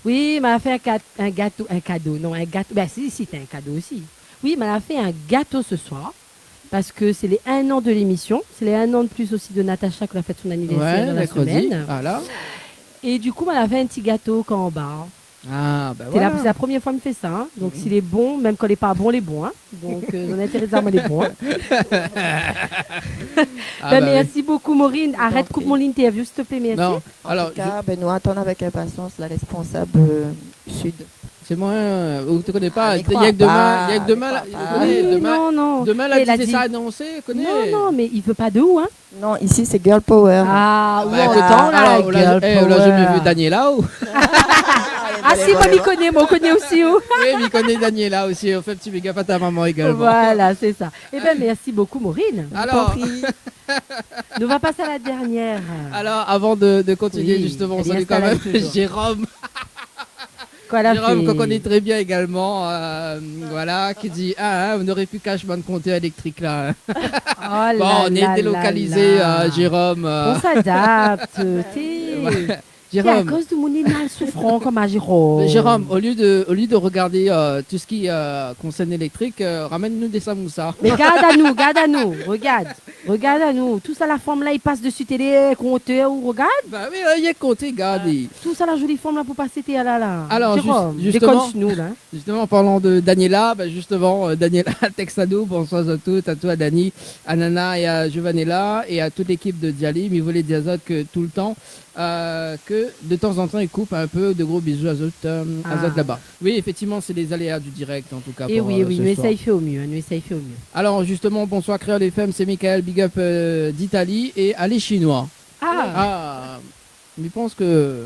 Speaker 2: Oui, mais elle a fait un gâteau. Un cadeau. Non, un gâteau. Ben, si, c'est un cadeau aussi. Oui, mais elle a fait un gâteau ce soir. parce que c'est les 1 an de l'émission. C'est les 1 an de plus aussi de Natacha qui a fait son anniversaire
Speaker 1: Ouais,
Speaker 2: la
Speaker 1: mercredi.
Speaker 2: semaine.
Speaker 1: Voilà.
Speaker 2: Et du coup, elle a fait un petit gâteau quand en bas.
Speaker 1: Ah, bah
Speaker 2: C'est
Speaker 1: voilà.
Speaker 2: la première fois qu'elle me fait ça. Hein. Donc, s'il est bon, même quand il n'est pas bon, il est bon. Hein. Donc, on a intérêt à il est bon. Hein.
Speaker 1: Ah,
Speaker 2: Ben,
Speaker 1: bah
Speaker 2: merci beaucoup, Maureen. Arrête, coupe mon interview, s'il te plaît.
Speaker 1: oui.
Speaker 2: Merci.
Speaker 1: Non,
Speaker 8: En
Speaker 1: alors,
Speaker 8: tout cas, nous attendons avec impatience la responsable sud.
Speaker 1: c'est moi, tu te connais pas.
Speaker 8: Ah,
Speaker 1: Il
Speaker 8: mais
Speaker 1: y a
Speaker 8: crois
Speaker 1: que demain,
Speaker 8: pas,
Speaker 1: il y a que demain,
Speaker 8: mais
Speaker 1: là,
Speaker 8: crois
Speaker 1: tu
Speaker 8: pas.
Speaker 1: connais,
Speaker 2: Oui,
Speaker 1: demain,
Speaker 2: non, non.
Speaker 1: demain,
Speaker 2: Et
Speaker 1: là,
Speaker 2: elle a
Speaker 1: tu
Speaker 2: dit-
Speaker 1: ça annoncé, connais.
Speaker 2: Non, mais il veut pas de où, hein.
Speaker 8: Non, ici c'est Girl Power.
Speaker 2: Ah,
Speaker 1: Bah,
Speaker 2: ou autant, là,
Speaker 1: alors, on l'a
Speaker 2: girl
Speaker 1: on l'a jamais
Speaker 2: power.
Speaker 1: vu Daniela ou
Speaker 2: Ah, si, moi, m'y connais, moi, on connaît aussi, où.
Speaker 1: Oui, mais il connaît Daniela aussi. On fait un petit big up à ta maman également.
Speaker 2: Voilà, c'est ça. Eh bien, merci beaucoup, Maureen.
Speaker 1: Alors,
Speaker 2: Nous va passer à la dernière.
Speaker 1: alors, avant de continuer,
Speaker 2: Oui,
Speaker 1: justement, on
Speaker 2: elle y
Speaker 1: salue quand même
Speaker 2: installe toujours.
Speaker 1: Jérôme.
Speaker 2: Quoi, elle a
Speaker 1: Jérôme,
Speaker 2: fait
Speaker 1: qu'on connaît très bien également, voilà, qui dit ah, on aurait pu cacher mon compteur électrique là.
Speaker 2: Oh
Speaker 1: Bon,
Speaker 2: là
Speaker 1: on est
Speaker 2: là
Speaker 1: délocalisé,
Speaker 2: là là.
Speaker 1: Jérôme.
Speaker 2: On s'adapte. T'es à
Speaker 1: Jérôme,
Speaker 2: cause de mon mal souffrant comme à Jérôme.
Speaker 1: Jérôme, au lieu de regarder tout ce qui concerne l'électrique, ramène-nous des samoussas.
Speaker 2: Mais garde à nous, regarde à nous. Tout ça, la forme là, il passe dessus télé, compteur, ou regarde.
Speaker 1: Bah oui, il y a compté, regarde.
Speaker 2: Tout ça, la jolie forme là pour passer tes là.
Speaker 1: Alors,
Speaker 2: Jérôme,
Speaker 1: justement-
Speaker 2: déconne-nous là.
Speaker 1: Justement, en parlant de Daniela, bah justement, Daniela texte à nous, bonsoir à toutes, à toi, à Dani, à Nana et à Giovanella et à toute l'équipe de Diali. Mais il voulait dire Azot que tout le temps, que de temps en temps, il coupe un peu. De gros bisous à Azot, Azot là-bas. Oui, effectivement, c'est les aléas du direct, en tout cas.
Speaker 2: Et
Speaker 1: pour,
Speaker 2: oui,
Speaker 1: ce
Speaker 2: nous
Speaker 1: soir.
Speaker 2: essaye fait au mieux, nous essaye fait au mieux.
Speaker 1: Alors, justement, bonsoir Créole FM, c'est Michael, big up d'Italie et allez chinois. Ah, mais je pense que.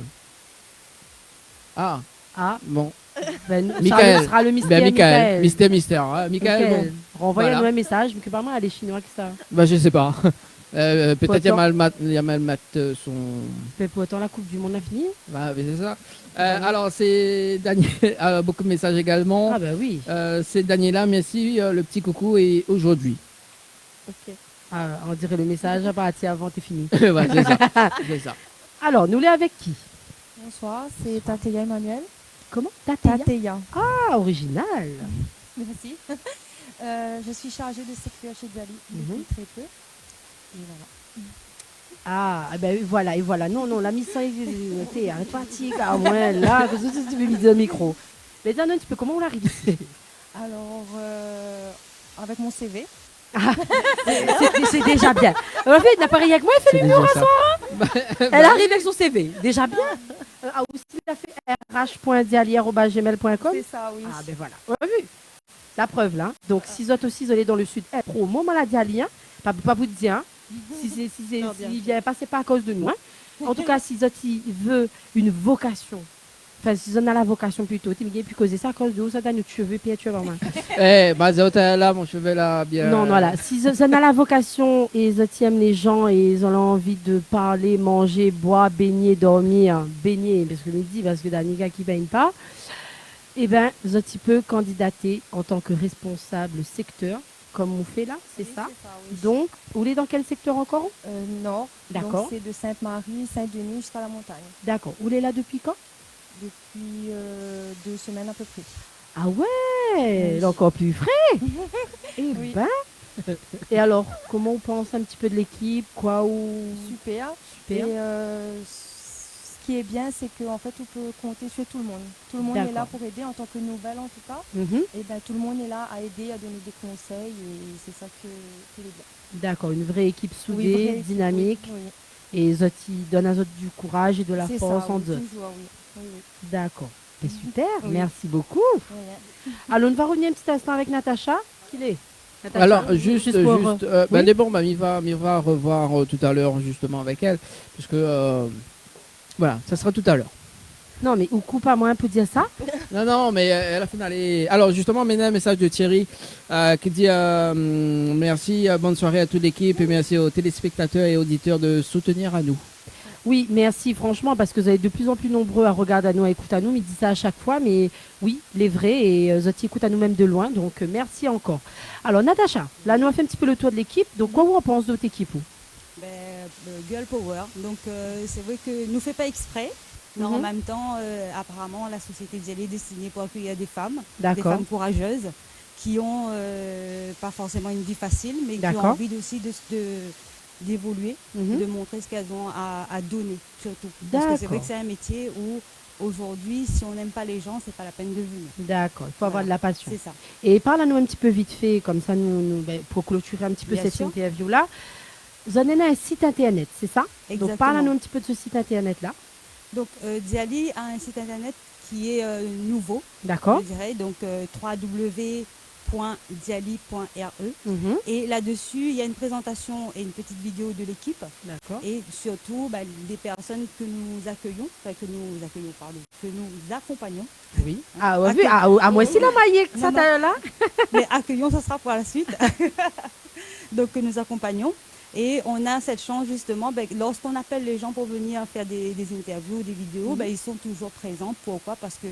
Speaker 1: Ah, bon.
Speaker 2: Ben,
Speaker 1: Michael.
Speaker 2: ça sera le mystère,
Speaker 1: Ben,
Speaker 2: Michael.
Speaker 1: mystère. Hein. Michael, bon.
Speaker 2: Renvoyez-nous
Speaker 1: Voilà.
Speaker 2: un message, mais que par moi, elle est chinois que ça.
Speaker 1: Bah, je sais pas. Peut-être il y a
Speaker 2: Autant.
Speaker 1: Malmat son.
Speaker 2: Mais pour autant, la Coupe du Monde a fini.
Speaker 1: Bah, mais c'est ça. Alors, c'est Daniel. Alors, beaucoup de messages également.
Speaker 2: Ah, bah oui.
Speaker 1: C'est Daniela, merci. Le petit coucou est aujourd'hui.
Speaker 2: Ah, on dirait le message à partir avant, t'es fini.
Speaker 1: Ouais, c'est ça. C'est ça.
Speaker 2: Alors, nous l'est avec qui?
Speaker 8: Bonsoir, c'est Tateya Emmanuel.
Speaker 2: Comment? Tateya.
Speaker 8: Tateya.
Speaker 2: Ah, original.
Speaker 8: Merci. Je suis chargée de secteur chez Diali depuis très peu. Et voilà.
Speaker 2: Ah, ben voilà, et voilà. Non, la mission est arrête pas, à moi, là, parce que tu veux me dire le micro. Mais non, tu peux comment on l'arrive ici?
Speaker 8: Alors, avec mon CV.
Speaker 2: C'est déjà bien. En fait, il n'a pas rien avec moi, elle fait
Speaker 1: C'est
Speaker 2: l'humour
Speaker 1: déjà
Speaker 2: à
Speaker 1: ça.
Speaker 2: soi. Elle arrive avec son CV. Déjà bien. Aussi, il a fait rh.diali@gmail.com.
Speaker 8: C'est ça, oui.
Speaker 2: Ah, ben voilà. On a vu. La preuve, là. Donc, si vous êtes aussi isolés dans le sud, pro, mon maladie alien, pas vous dire, hein. S'il vient passer pas à cause de nous. Hein. En tout cas, si vous veut une vocation, enfin, si vous en avez la vocation plutôt, tu me puis causer ça à cause de où ça donne nos cheveux, puis tu vas vraiment.
Speaker 1: Eh, bah, là, mon cheveu là, bien.
Speaker 2: Non, voilà. Si vous en avez la vocation et vous aiment les gens et ils ont envie de parler, manger, boire, baigner, dormir, baigner, parce que midi, parce que dans les gars qui ne baignent pas, eh bien, vous peut candidater en tant que responsable secteur, comme on fait là, c'est
Speaker 8: Oui,
Speaker 2: ça.
Speaker 8: oui.
Speaker 2: Donc, vous voulez dans quel secteur encore?
Speaker 8: Nord.
Speaker 2: D'accord.
Speaker 8: Donc, c'est de Sainte-Marie, Saint-Denis jusqu'à la montagne.
Speaker 2: D'accord. Vous voulez là depuis quand?
Speaker 8: Depuis 2 semaines à peu près.
Speaker 2: Ah ouais,
Speaker 8: Oui.
Speaker 2: encore plus frais. Eh
Speaker 8: Oui.
Speaker 2: ben. Et alors, comment on pense un petit peu de l'équipe, quoi ou
Speaker 8: Super.
Speaker 2: Super.
Speaker 8: Et ce qui est bien, c'est qu'en fait, on peut compter sur tout le monde. Tout le monde est là
Speaker 2: D'accord.
Speaker 8: pour aider, en tant que nouvelle en tout cas.
Speaker 2: Mhm.
Speaker 8: Et ben, tout le monde est là à aider, à donner des conseils. Et c'est ça que est bien.
Speaker 2: D'accord, une vraie équipe soudée,
Speaker 8: Oui, vraie équipe,
Speaker 2: dynamique.
Speaker 8: oui, oui.
Speaker 2: Et ils donnent à eux du courage et de la
Speaker 8: C'est
Speaker 2: force
Speaker 8: ça,
Speaker 2: en
Speaker 8: oui,
Speaker 2: eux.
Speaker 8: toujours, oui. Oui, oui.
Speaker 2: D'accord. C'est super,
Speaker 8: Oui.
Speaker 2: merci beaucoup.
Speaker 8: Oui.
Speaker 2: Alors, on va revenir un petit instant avec Natacha. Qui est Natacha,
Speaker 1: Alors, juste,
Speaker 2: pour,
Speaker 1: bah,
Speaker 2: oui.
Speaker 1: bon, bah, il va revoir tout à l'heure justement avec elle, puisque voilà, ça sera tout à l'heure.
Speaker 2: Non, mais ou coupe à moi pour dire ça.
Speaker 1: Non, mais elle a fait d'aller. Alors justement, maintenant un message de Thierry qui dit merci, bonne soirée à toute l'équipe et merci aux téléspectateurs et auditeurs de soutenir à nous.
Speaker 2: Oui, merci franchement, parce que vous êtes de plus en plus nombreux à regarder à nous, à écouter à nous. Mais ils disent ça à chaque fois, mais oui, les vrais, et vous écoutent à nous même de loin. Donc, merci encore. Alors, Natacha, là, nous avons fait un petit peu le tour de l'équipe. Donc, quoi vous en pensez de votre équipe ou?
Speaker 5: Girl Power. Donc c'est vrai que nous ne fait pas exprès, mais en
Speaker 2: Mhm.
Speaker 5: même temps, apparemment, la société Diali est destinée pour accueillir des femmes
Speaker 2: D'accord.
Speaker 5: courageuses qui ont pas forcément une vie facile, mais qui ont
Speaker 2: D'accord.
Speaker 5: envie aussi d'évoluer,
Speaker 2: Mhm.
Speaker 5: de montrer ce qu'elles ont à donner, surtout. Parce que c'est vrai
Speaker 2: D'accord.
Speaker 5: que c'est un métier où, aujourd'hui, si on n'aime pas les gens, c'est pas la peine de venir.
Speaker 2: D'accord, il faut avoir
Speaker 5: Voilà.
Speaker 2: de la passion.
Speaker 5: C'est ça.
Speaker 2: Et parle-nous un petit peu vite fait, comme ça, pour clôturer un petit peu
Speaker 5: Bien
Speaker 2: cette
Speaker 5: sûr.
Speaker 2: interview-là. Vous en avez un site internet, c'est ça?
Speaker 5: Exactement.
Speaker 2: Donc parle-nous un petit peu de ce site internet-là.
Speaker 5: Donc, Diali a un site internet qui est nouveau,
Speaker 2: D'accord.
Speaker 5: je dirais, donc www.diali.re.
Speaker 2: Mhm.
Speaker 5: Et là-dessus, il y a une présentation et une petite vidéo de l'équipe.
Speaker 2: D'accord.
Speaker 5: Et surtout, des personnes que nous accueillons, pardon, que nous accompagnons.
Speaker 1: Oui.
Speaker 2: Ah, ouais, vu, moi aussi, la maillée, ça,
Speaker 5: Non,
Speaker 2: là.
Speaker 5: Mais accueillons, ça sera pour la suite. Donc, que nous accompagnons. Et on a cette chance, justement, lorsqu'on appelle les gens pour venir faire des interviews, des vidéos, ils sont toujours présents. Pourquoi? Parce que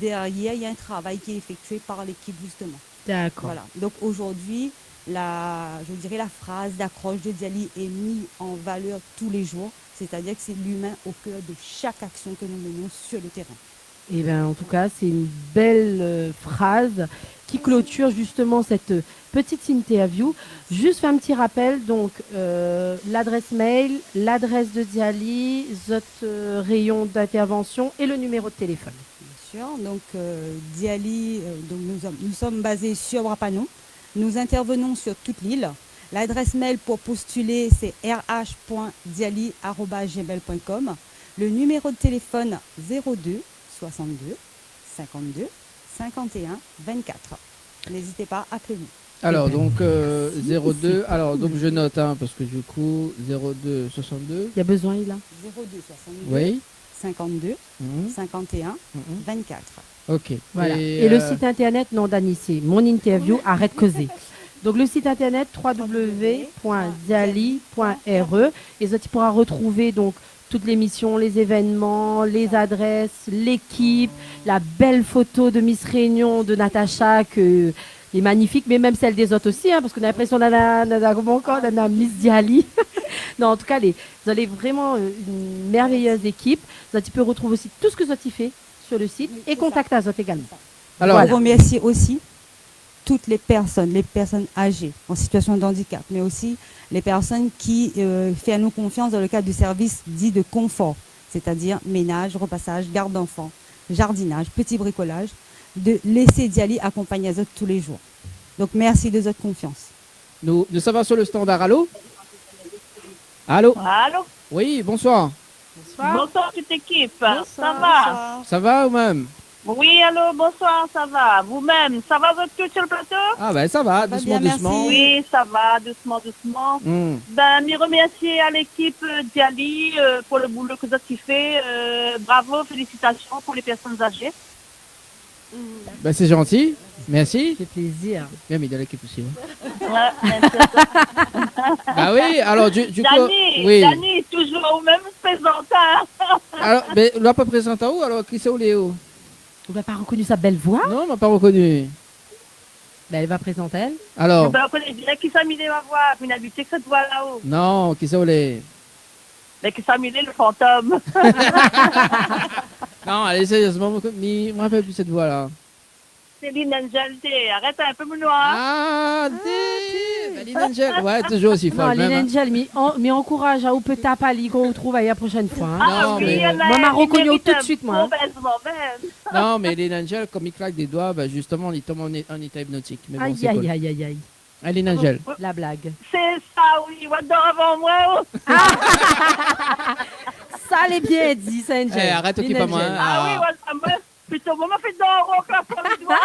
Speaker 5: derrière, il y a un travail qui est effectué par l'équipe, justement.
Speaker 2: D'accord.
Speaker 5: Voilà. Donc aujourd'hui, je dirais la phrase d'accroche de Diali est mise en valeur tous les jours. C'est-à-dire que c'est l'humain au cœur de chaque action que nous menons sur le terrain.
Speaker 2: Et bien, en tout cas, c'est une belle phrase qui clôture justement cette petite interview. Juste faire un petit rappel, donc l'adresse mail, l'adresse de Diali, votre rayon d'intervention et le numéro de téléphone.
Speaker 5: Bien sûr. Donc Diali, donc nous sommes basés sur Brapanon. Nous intervenons sur toute l'île. L'adresse mail pour postuler, c'est rh.diali@gmail.com. Le numéro de téléphone 02 62 52 51 24. N'hésitez pas, appelez-nous.
Speaker 1: Alors,
Speaker 2: Eh ben,
Speaker 1: donc,
Speaker 2: merci,
Speaker 1: 02.
Speaker 2: c'est
Speaker 1: Alors,
Speaker 2: cool.
Speaker 1: donc, je note, hein, parce que du coup, 02 62.
Speaker 2: Il y a besoin, il a
Speaker 5: 02 62
Speaker 1: Oui.
Speaker 5: 52
Speaker 1: Mhm,
Speaker 5: 51
Speaker 1: mhm.
Speaker 5: 24.
Speaker 1: Ok.
Speaker 2: Voilà. Et le
Speaker 1: euh,
Speaker 2: site internet, non, Dani, c'est mon interview, arrête causer. Donc le site internet www.diali.re et ça tu pourras retrouver donc toutes les missions, les événements, les adresses, l'équipe, la belle photo de Miss Réunion de Natacha que est magnifique, mais même celle des autres aussi, hein, parce qu'on a l'impression d'un Miss Diali. Non, en tout cas, vous avez vraiment une merveilleuse équipe. Ça tu peux retrouver aussi tout ce que Zoti fait sur le site et contact à Zot également.
Speaker 1: Alors,
Speaker 5: Je remercie aussi toutes les personnes âgées en situation de handicap, mais aussi les personnes qui font à nous confiance dans le cadre du service dit de confort, c'est-à-dire ménage, repassage, garde d'enfants, jardinage, petit bricolage, de laisser Diali accompagner les autres tous les jours. Donc merci de votre confiance.
Speaker 1: nous sommes sur le standard. Allô? Allô?
Speaker 9: Allô?
Speaker 1: Oui, bonsoir.
Speaker 9: Bonsoir toute équipe. Ça va?
Speaker 1: Ça va ou même?
Speaker 9: Oui, allô, bonsoir, ça va. Vous-même, ça va vous tous sur le plateau?
Speaker 1: Ah ben ça va,
Speaker 5: va
Speaker 1: doucement,
Speaker 5: bien,
Speaker 1: doucement.
Speaker 9: Oui, ça va, doucement, doucement.
Speaker 1: Hmm.
Speaker 9: Me remercier à l'équipe Diali pour le boulot que vous avez fait. Bravo, félicitations pour les personnes âgées.
Speaker 1: Ben, c'est gentil, merci.
Speaker 2: C'est plaisir.
Speaker 1: Bien, mais de l'équipe aussi. hein.
Speaker 9: Ouais, merci à toi.
Speaker 1: Bah oui, alors du coup,
Speaker 9: Dani,
Speaker 1: oui.
Speaker 9: Dani, toujours au même présenteur.
Speaker 1: Alors, mais on l'a pas présenté où alors? Qui c'est où Léo?
Speaker 2: On n'a pas reconnu sa belle voix.
Speaker 1: Non, on m'a pas reconnu.
Speaker 2: Ben, elle va présenter elle.
Speaker 1: Alors,
Speaker 9: Ben, on connaît bien qui s'est mis ma voix, une habitude que cette voix là-haut.
Speaker 1: non, qui c'est où les?
Speaker 9: Mais qui s'est mis le fantôme.
Speaker 1: Non, allez, sérieusement, je me rappelle plus cette voix-là.
Speaker 9: Céline Angel, arrête un peu mon noir.
Speaker 1: Ah, Lynn Angel. Ouais, toujours aussi
Speaker 2: Non,
Speaker 1: folle.
Speaker 2: Lynn
Speaker 1: même, hein.
Speaker 2: Angel, mais encourage à ou peut taper à qu'on retrouve la prochaine fois. hein.
Speaker 9: Ah
Speaker 1: Non,
Speaker 9: oui,
Speaker 1: mais-
Speaker 9: elle a-
Speaker 2: Moi, m'a
Speaker 9: il
Speaker 2: reconnu
Speaker 9: mérite
Speaker 2: tout de
Speaker 9: un
Speaker 2: suite, moi,
Speaker 9: bon
Speaker 2: hein.
Speaker 9: baisement, même.
Speaker 1: Non, mais Lynn Angel, comme il claque des doigts, bah, justement, il tombe en état hypnotique. Mais bon,
Speaker 2: Aïe,
Speaker 1: c'est
Speaker 2: aïe,
Speaker 1: cool.
Speaker 2: aïe, aïe, aïe.
Speaker 1: Ah, Lynn Angel.
Speaker 2: La blague.
Speaker 9: C'est ça, oui, what the avant moi. Oh.
Speaker 2: Ça l'est bien dit, ça, Angel.
Speaker 1: Eh, arrête,
Speaker 2: Lynn
Speaker 1: occupe pas moi.
Speaker 2: Angel.
Speaker 9: Ah oui, what the moi. Plutôt, moi, m'a fait d'or, là, pour les doigts.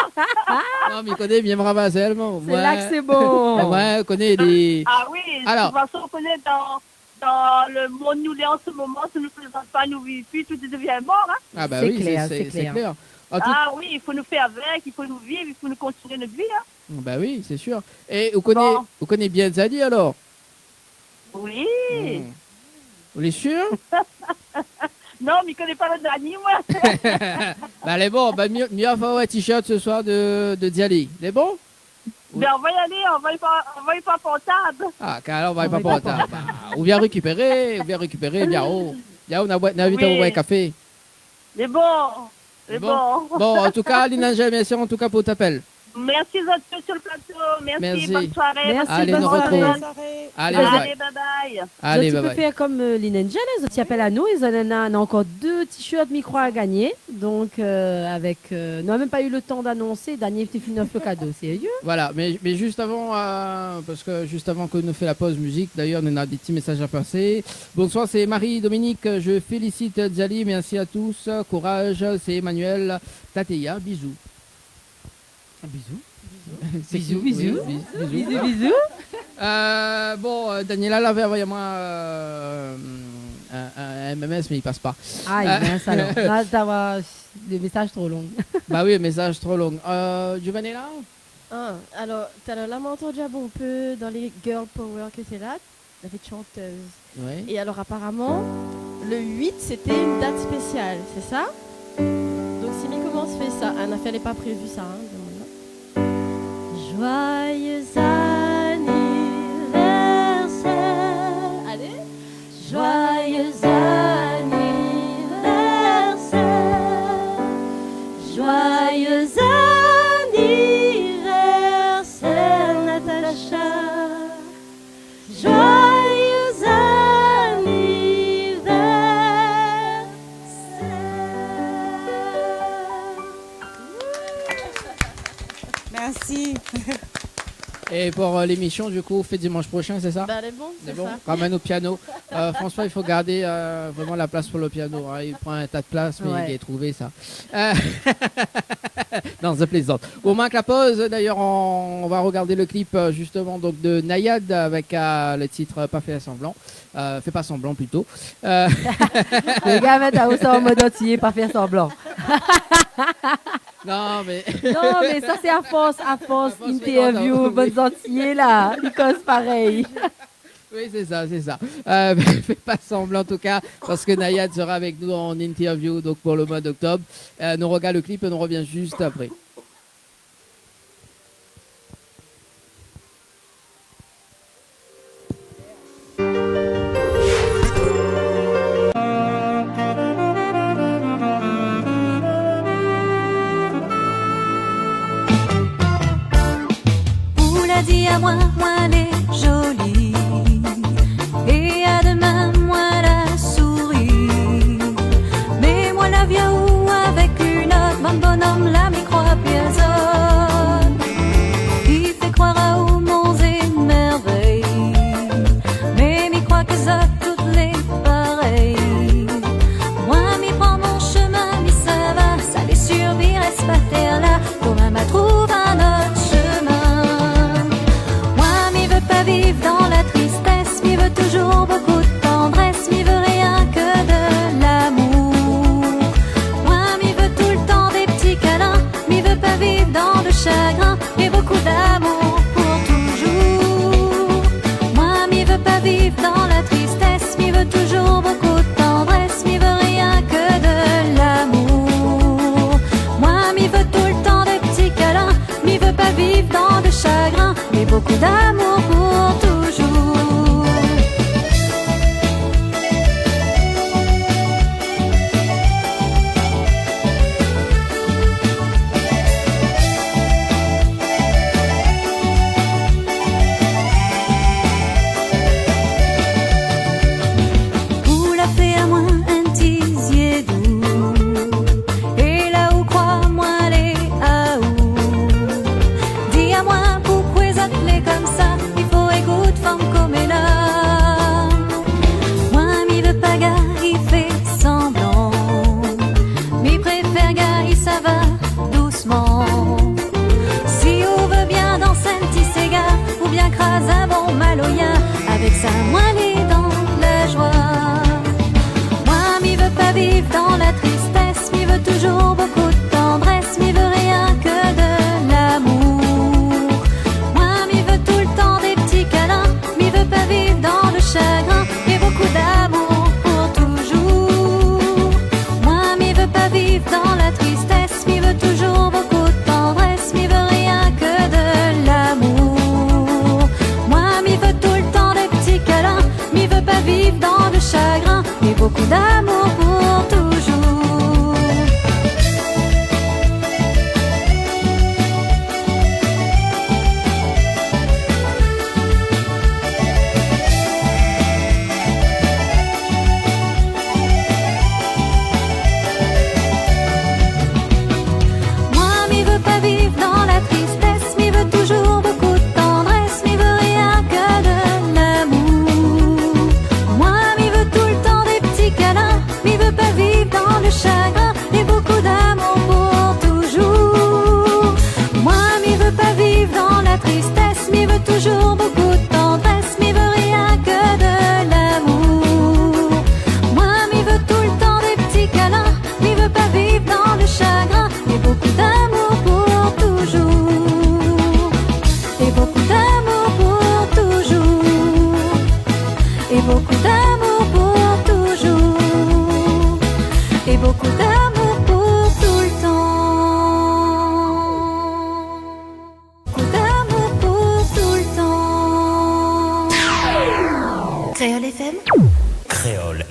Speaker 1: Non, mais il connaît bien me ramasser, allemand.
Speaker 2: C'est là que c'est bon.
Speaker 1: Ouais, on connaît les.
Speaker 9: Ah oui,
Speaker 1: Alors.
Speaker 9: de toute façon, on connaît dans le monde nous l'est en ce moment, ça ne nous présente pas, nous vivons plus, tout devient mort. Hein.
Speaker 1: Ah, bah
Speaker 2: C'est
Speaker 1: oui,
Speaker 2: clair,
Speaker 1: c'est
Speaker 2: c'est clair.
Speaker 1: clair. En tout-
Speaker 9: Ah oui, il faut nous faire avec, il faut nous vivre, il faut nous continuer notre vie. Hein.
Speaker 1: Bah oui, c'est sûr. Et vous connaissez bien Zadi alors?
Speaker 9: Oui.
Speaker 1: Hmm. Vous êtes sûr?
Speaker 9: Non, mais il ne connaît pas le Dani, moi.
Speaker 1: Bah, elle est bon. Bah, mieux avoir un t-shirt ce soir de Diali. Elle est bon?
Speaker 9: Mais on va y aller, on va y pas portable.
Speaker 1: Ah, car alors on va
Speaker 2: On
Speaker 1: pas
Speaker 2: va
Speaker 1: pour
Speaker 2: pas
Speaker 1: tard. Ou bien récupérer, bien haut. Bien haut, on a invité à
Speaker 9: Oui.
Speaker 1: boire un café.
Speaker 9: Mais bon, mais
Speaker 1: Bon.
Speaker 9: bon.
Speaker 1: Bon, en tout cas, Lynn Angel, merci en tout cas pour t'appel.
Speaker 9: Merci Zotio sur le plateau. Merci. Bonne soirée.
Speaker 2: Merci,
Speaker 1: Allez,
Speaker 2: bonne
Speaker 1: nous
Speaker 2: soirée.
Speaker 1: retrouvons.
Speaker 9: Allez,
Speaker 1: Allez, bye.
Speaker 9: bye bye.
Speaker 1: Allez,
Speaker 2: Tu
Speaker 1: bye
Speaker 2: peux
Speaker 1: bye.
Speaker 2: faire comme l'Inengel, ils appellent à nous, ils en ont encore 2 t-shirts micro à gagner. Donc, avec. Nous n'avons même pas eu le temps d'annoncer, Daniel Tifinov le cadeau, sérieux.
Speaker 1: Voilà, mais juste avant, parce que juste avant que nous fait la pause musique, d'ailleurs, on a des petits messages à passer. Bonsoir, c'est Marie-Dominique, je félicite Djali, merci à tous, courage, c'est Emmanuel Tateya, bisous. Bisous.
Speaker 2: Bisous,
Speaker 1: Oui,
Speaker 2: bisous.
Speaker 1: bisous.
Speaker 2: Bisous.
Speaker 1: Bon, Daniela l'avait envoyé moi un MMS, mais il passe pas.
Speaker 2: Ah, il mince alors. Là, d'avoir des messages trop longs.
Speaker 1: Bah oui, message trop long. Giovanni là
Speaker 3: Alors, tout à l'heure, là, on entendu un bon peu dans les Girl Power que c'est là, la fête chanteuse.
Speaker 1: Oui.
Speaker 3: Et alors, apparemment, le 8, c'était une date spéciale, c'est ça? Donc, si Comment se fait ça? Anna, elle n'est pas prévu ça, hein, demande-la.
Speaker 4: Joyeux anniversaire.
Speaker 3: Allez.
Speaker 4: Joyeux anniversaire. Joyeux anniversaire, Natacha. Joyeux anniversaire.
Speaker 5: Merci.
Speaker 1: Et pour l'émission, du coup, fait dimanche prochain, c'est ça?
Speaker 3: Bah, elle est bon,
Speaker 1: C'est
Speaker 3: c'est
Speaker 1: bon.
Speaker 3: ça.
Speaker 1: Ramène au piano. François, il faut garder vraiment la place pour le piano. Hein. Il prend un tas de place, mais
Speaker 2: Ouais.
Speaker 1: il a trouvé ça. Non, c'est plaisant. Au moins que la pause, d'ailleurs, on va regarder le clip justement donc de Nayad avec le titre Pas fait semblant. Fais pas semblant plutôt.
Speaker 2: Le gars va être en mode entier, pas faire semblant.
Speaker 1: Non, mais.
Speaker 2: Non, mais ça, c'est à force, interview, bonnes entiers, là. Il cause pareil.
Speaker 1: Oui, c'est ça, c'est ça. Fais pas semblant en tout cas, parce que Nayad sera avec nous en interview donc pour le mois d'octobre. Nous regarde le clip et on revient juste après.
Speaker 4: Vous l'a dit à moi, moi elle est jolie. Et à demain, moi la souris. Mais moi la viens où avec une autre, mon bonhomme la micro à personne. Il fait croire à où monts et merveilles. Mais m'y croit que ça toutes les pareilles. Moi m'y prends mon chemin, mais ça va, ça les survit, reste pas terre là. Demain m'a trouve un autre chemin. Moi m'y veux pas vivre dans la tristesse, m'y veux toujours beaucoup de tendresse, m'y veux rien que de l'amour. Moi m'y veux tout le temps des petits câlins, m'y veux pas vivre dans le chagrin, mais beaucoup d'amour pour toujours. Moi m'y veux pas vivre dans la tristesse, m'y veux toujours beaucoup de tendresse, m'y veux rien que de l'amour. Moi m'y veux tout le temps des petits câlins, m'y veux pas vivre dans le chagrin, mais beaucoup d'amour pour toujours. Vous la fait à moi un tisier doux. Et là où crois-moi les à où. Dis à moi pourquoi vous appelez comme ça. Il faut écouter femme comme elle a. Moi m'y veux pas gars, il fait semblant. M'y préfère gars, il ça va doucement. Si on veut bien danser un petit cigare, ou bien crase un bon maloya, avec sa moelle dans la joie. Moi m'y veux pas vivre dans la tristesse, m'y veux toujours beaucoup de tendresse, m'y veux rien que de l'amour. Moi m'y veux tout le temps des petits câlins, m'y veux pas vivre dans le chagrin, mais beaucoup d'amour pour toujours. Moi m'y veux pas vivre dans la tristesse, m'y veux toujours beaucoup de tendresse, m'y veux rien que de l'amour. Moi m'y veux tout le temps des petits câlins, m'y veux pas vivre dans le chagrin, mais beaucoup d'amour pour toujours.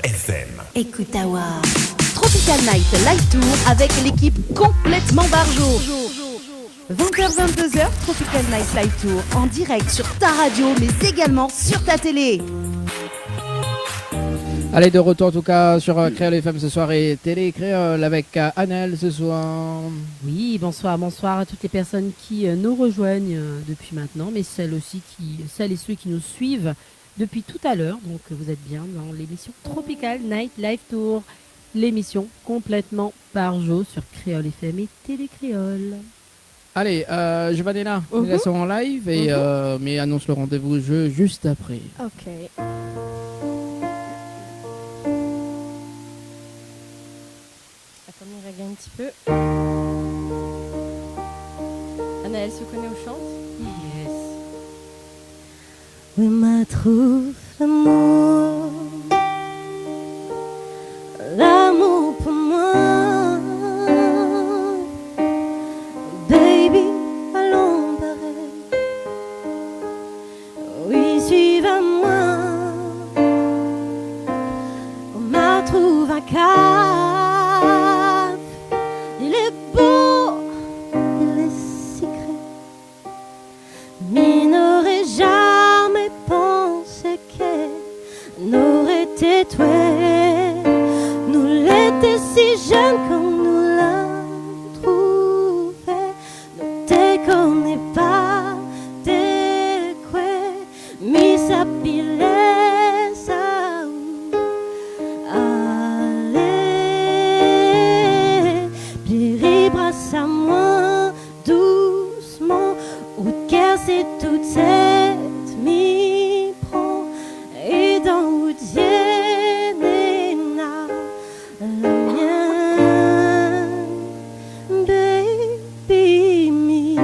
Speaker 10: FM.
Speaker 11: Écoutawa. Tropical Night Live Tour avec l'équipe complètement barjo. 20h-22h, Tropical Night Live Tour en direct sur ta radio mais également sur ta télé.
Speaker 1: Allez, de retour en tout cas sur Créole FM ce soir et Télé Créole avec Annelle ce soir.
Speaker 2: Oui, bonsoir à toutes les personnes qui nous rejoignent depuis maintenant, mais celles et ceux qui nous suivent depuis tout à l'heure. Donc vous êtes bien dans l'émission Tropical Night Live Tour, l'émission complètement par jour sur Créole FM et Télé Créole.
Speaker 1: Allez, Giovanna, nous laissons en live et mais annonce le rendez-vous jeu juste après.
Speaker 3: Ok. Attends, on règle un petit peu. Anaëlle se connaît ou chante?
Speaker 2: Yes.
Speaker 4: Oui, ma trouve l'amour, l'amour pour moi, baby, allons pareil, oui, suivez-moi, on m'a trouvé un cave, il est beau, il est secret, mais n'aurait jamais pensé qu'elle n'aurait été toi. Nous l'étions si jeunes quand nous l'avons trouvé. Nous te connais pas, t'es quoi, mais ça pilait ça. Allez, puis brasse à moi doucement. Ou de guerre c'est toute cette m'y prend. Et dans où Dieu n'est là, la mienne, baby me.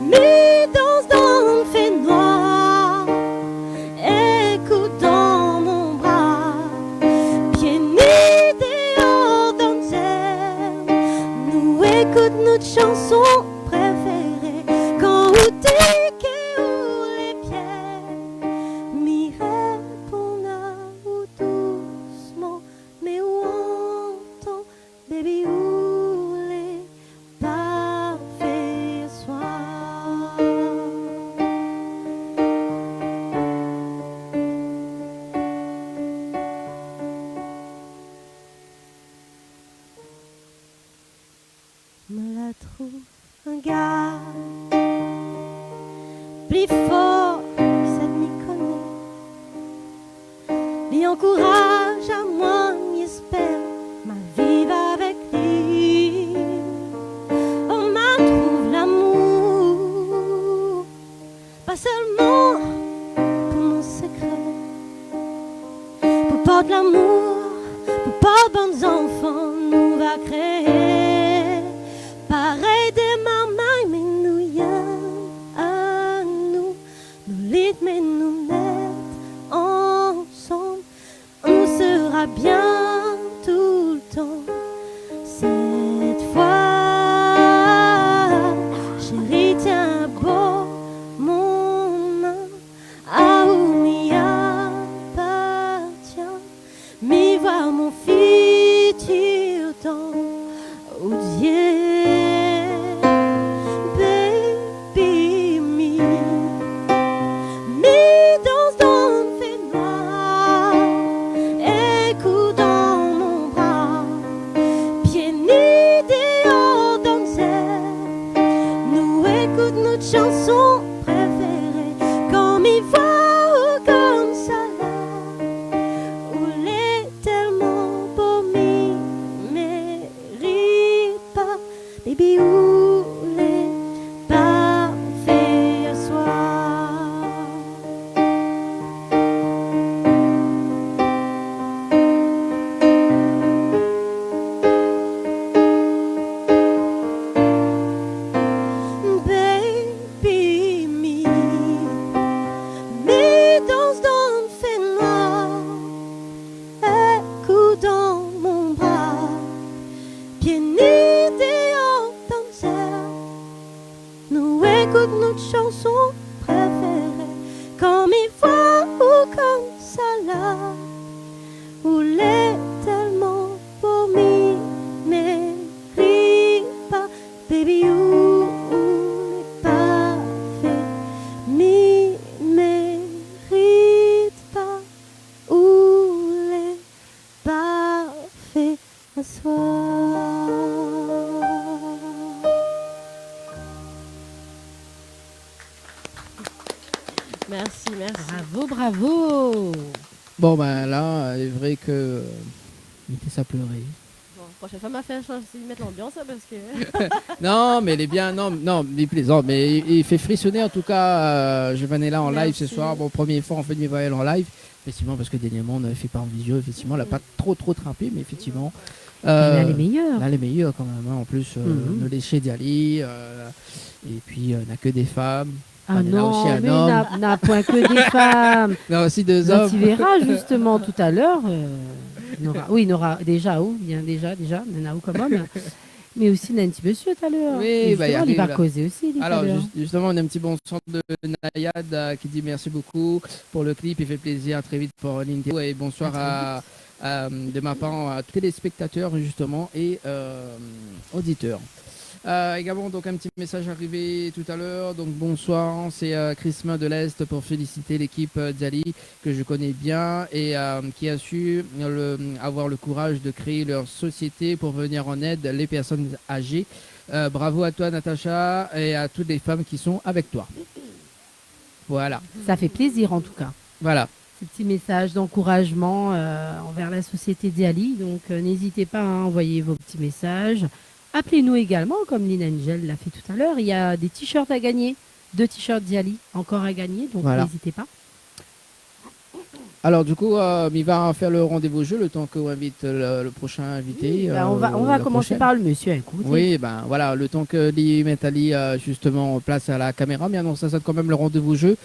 Speaker 4: Mi dans le fait noir, écoute dans mon bras, pieds nus dehors dans le ciel. Nous écoute notre chanson préférée quand on dit que les pieds m'y répondent à ou doucement, mais où entend, baby, où les parfaits soirs. Me la trouve un gars plus fort que ça m'y connaît. Lui encourage à moi, m'y espère ma vie va avec lui. On m'a trouve l'amour, pas seulement pour mon secret, pour pas de l'amour, pour pas de bons enfants, nous va créer. Pareil des marmailles, mais nous y à nous, nous lit, mais nous net ensemble, on sera bien tout le temps. Cette fois, chérie, tiens beau mon main, à où m'y appartient, m'y voir mon futur temps, où Dieu. Baby me, danse dans le fait noir, écoute dans mon bras, pieds nus dehors dans le ciel. Nous écoute notre chanson préférée, comme il voit ou comme ça là, où l'est tellement beau.
Speaker 2: Bravo, bravo.
Speaker 1: Bon, ben là, il est vrai que. Mettez ça pleurer.
Speaker 3: Bon, prochaine fois, m'a fait un chance de mettre l'ambiance hein, parce que.
Speaker 1: Non, mais elle est bien. Non, non, il est plaisant. Mais il fait frissonner en tout cas. Giovanella en live ce soir. Bon, première fois, on fait mes voyelles en live. Effectivement, parce que dernièrement, on n'avait fait pas en visio. Effectivement, elle n'a pas trop trappé, mais effectivement.
Speaker 2: Elle a les meilleurs.
Speaker 1: Elle a les meilleurs quand même. Hein. En plus, nous lécher Diali. Et puis, on n'a que des femmes.
Speaker 2: Ah
Speaker 1: On est là
Speaker 2: non,
Speaker 1: aussi un
Speaker 2: mais
Speaker 1: homme.
Speaker 2: n'a point que des femmes.
Speaker 1: Non, aussi deux
Speaker 2: Là,
Speaker 1: hommes.
Speaker 2: tu verras justement tout à l'heure. Il y aura déjà où, bien déjà, Naou comme homme. Mais aussi un petit monsieur tout à l'heure.
Speaker 1: Oui,
Speaker 2: Et
Speaker 1: bah,
Speaker 2: justement, il va
Speaker 1: là.
Speaker 2: causer aussi.
Speaker 1: Alors, justement, on a un petit bon son de Nayad qui dit merci beaucoup pour le clip. Il fait plaisir. À très vite pour l'interview. Et bonsoir de ma part à tous les spectateurs, justement, et auditeurs. Également, donc, un petit message arrivé tout à l'heure. Donc, bonsoir. C'est Christmas de l'Est pour féliciter l'équipe Diali que je connais bien et qui a su avoir le courage de créer leur société pour venir en aide les personnes âgées. Bravo à toi, Natacha, et à toutes les femmes qui sont avec toi. Voilà.
Speaker 2: Ça fait plaisir, en tout cas.
Speaker 1: Voilà.
Speaker 2: Ce petit message d'encouragement envers la société Diali. Donc, n'hésitez pas à envoyer vos petits messages. Appelez-nous également, comme Lynn Angel l'a fait tout à l'heure. Il y a des t-shirts à gagner. 2 t-shirts Diali encore à gagner. Donc,
Speaker 1: voilà.
Speaker 2: N'hésitez pas.
Speaker 1: Alors du coup, il va faire le rendez-vous jeu le temps qu'on invite le prochain invité.
Speaker 2: Oui, on va commencer par le monsieur. Écoute.
Speaker 1: Oui, ben voilà, le temps que Lee Metali justement place à la caméra, mais non, ça c'est quand même le rendez-vous jeu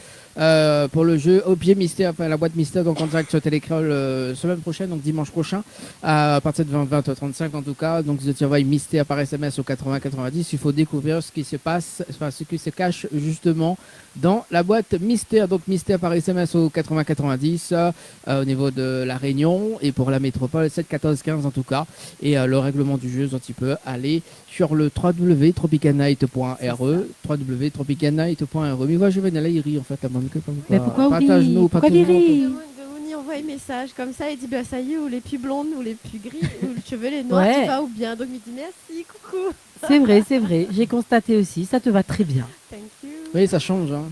Speaker 1: pour le jeu Objet Mystère, enfin la boîte mystère, donc en direct sur Télécréole semaine prochaine, donc dimanche prochain, à partir de 20h35 en tout cas. Donc vous envoyez Mystère par SMS au 80-90. Il faut découvrir ce qui se passe, enfin ce qui se cache justement dans la boîte Mystère. Donc Mystère par SMS au 80-90 au niveau de la Réunion et pour la métropole 7-14-15 en tout cas. Et le règlement du jeu, un petit peu, aller sur le www.tropicanight.re www.tropicanight.re. Mais moi je vais aller y rire en fait la bonne que comme quoi.
Speaker 2: Mais pourquoi
Speaker 1: Partage-nous,
Speaker 2: pourquoi il rit
Speaker 3: On y envoie un message comme ça, il dit bah ça y est, ou les plus blondes, ou les plus gris, ou les cheveux les noirs,
Speaker 2: Ouais.
Speaker 3: tu vas ou bien. Donc il me dit merci, coucou.
Speaker 2: C'est vrai. J'ai constaté aussi. Ça te va très bien.
Speaker 3: Thank you.
Speaker 1: Oui, ça change. Hein.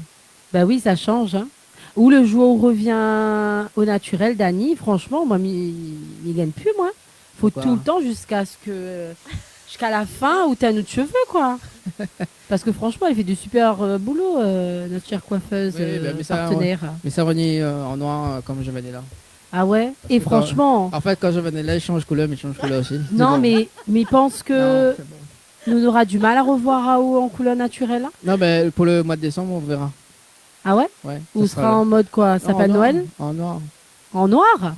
Speaker 2: Bah oui, ça change. Hein. Ou le jour où revient au naturel, Dani, franchement, moi, il gagne plus, moi. Faut
Speaker 1: Pourquoi
Speaker 2: tout le temps jusqu'à la fin où tu as notre cheveux, quoi. Parce que franchement, elle fait du super boulot, notre chère coiffeuse
Speaker 1: Oui, mais ça,
Speaker 2: partenaire.
Speaker 1: Mais ça renaît en noir comme je venais là.
Speaker 2: Ah ouais. Et
Speaker 1: Quand-
Speaker 2: franchement,
Speaker 1: En fait, quand je venais là, il change couleur, mais il change couleur aussi.
Speaker 2: non,
Speaker 1: C'est bon.
Speaker 2: mais pense que
Speaker 1: Non, c'est bon.
Speaker 2: nous aura du mal à revoir Raoult en couleur naturelle. Hein.
Speaker 1: Non, mais pour le mois de décembre, on verra.
Speaker 2: Ah ouais.
Speaker 1: Ouais.
Speaker 2: Ou
Speaker 1: ça
Speaker 2: sera en mode quoi?
Speaker 1: Non,
Speaker 2: Sapin de
Speaker 1: en
Speaker 2: Noël?
Speaker 1: En noir.
Speaker 2: En noir?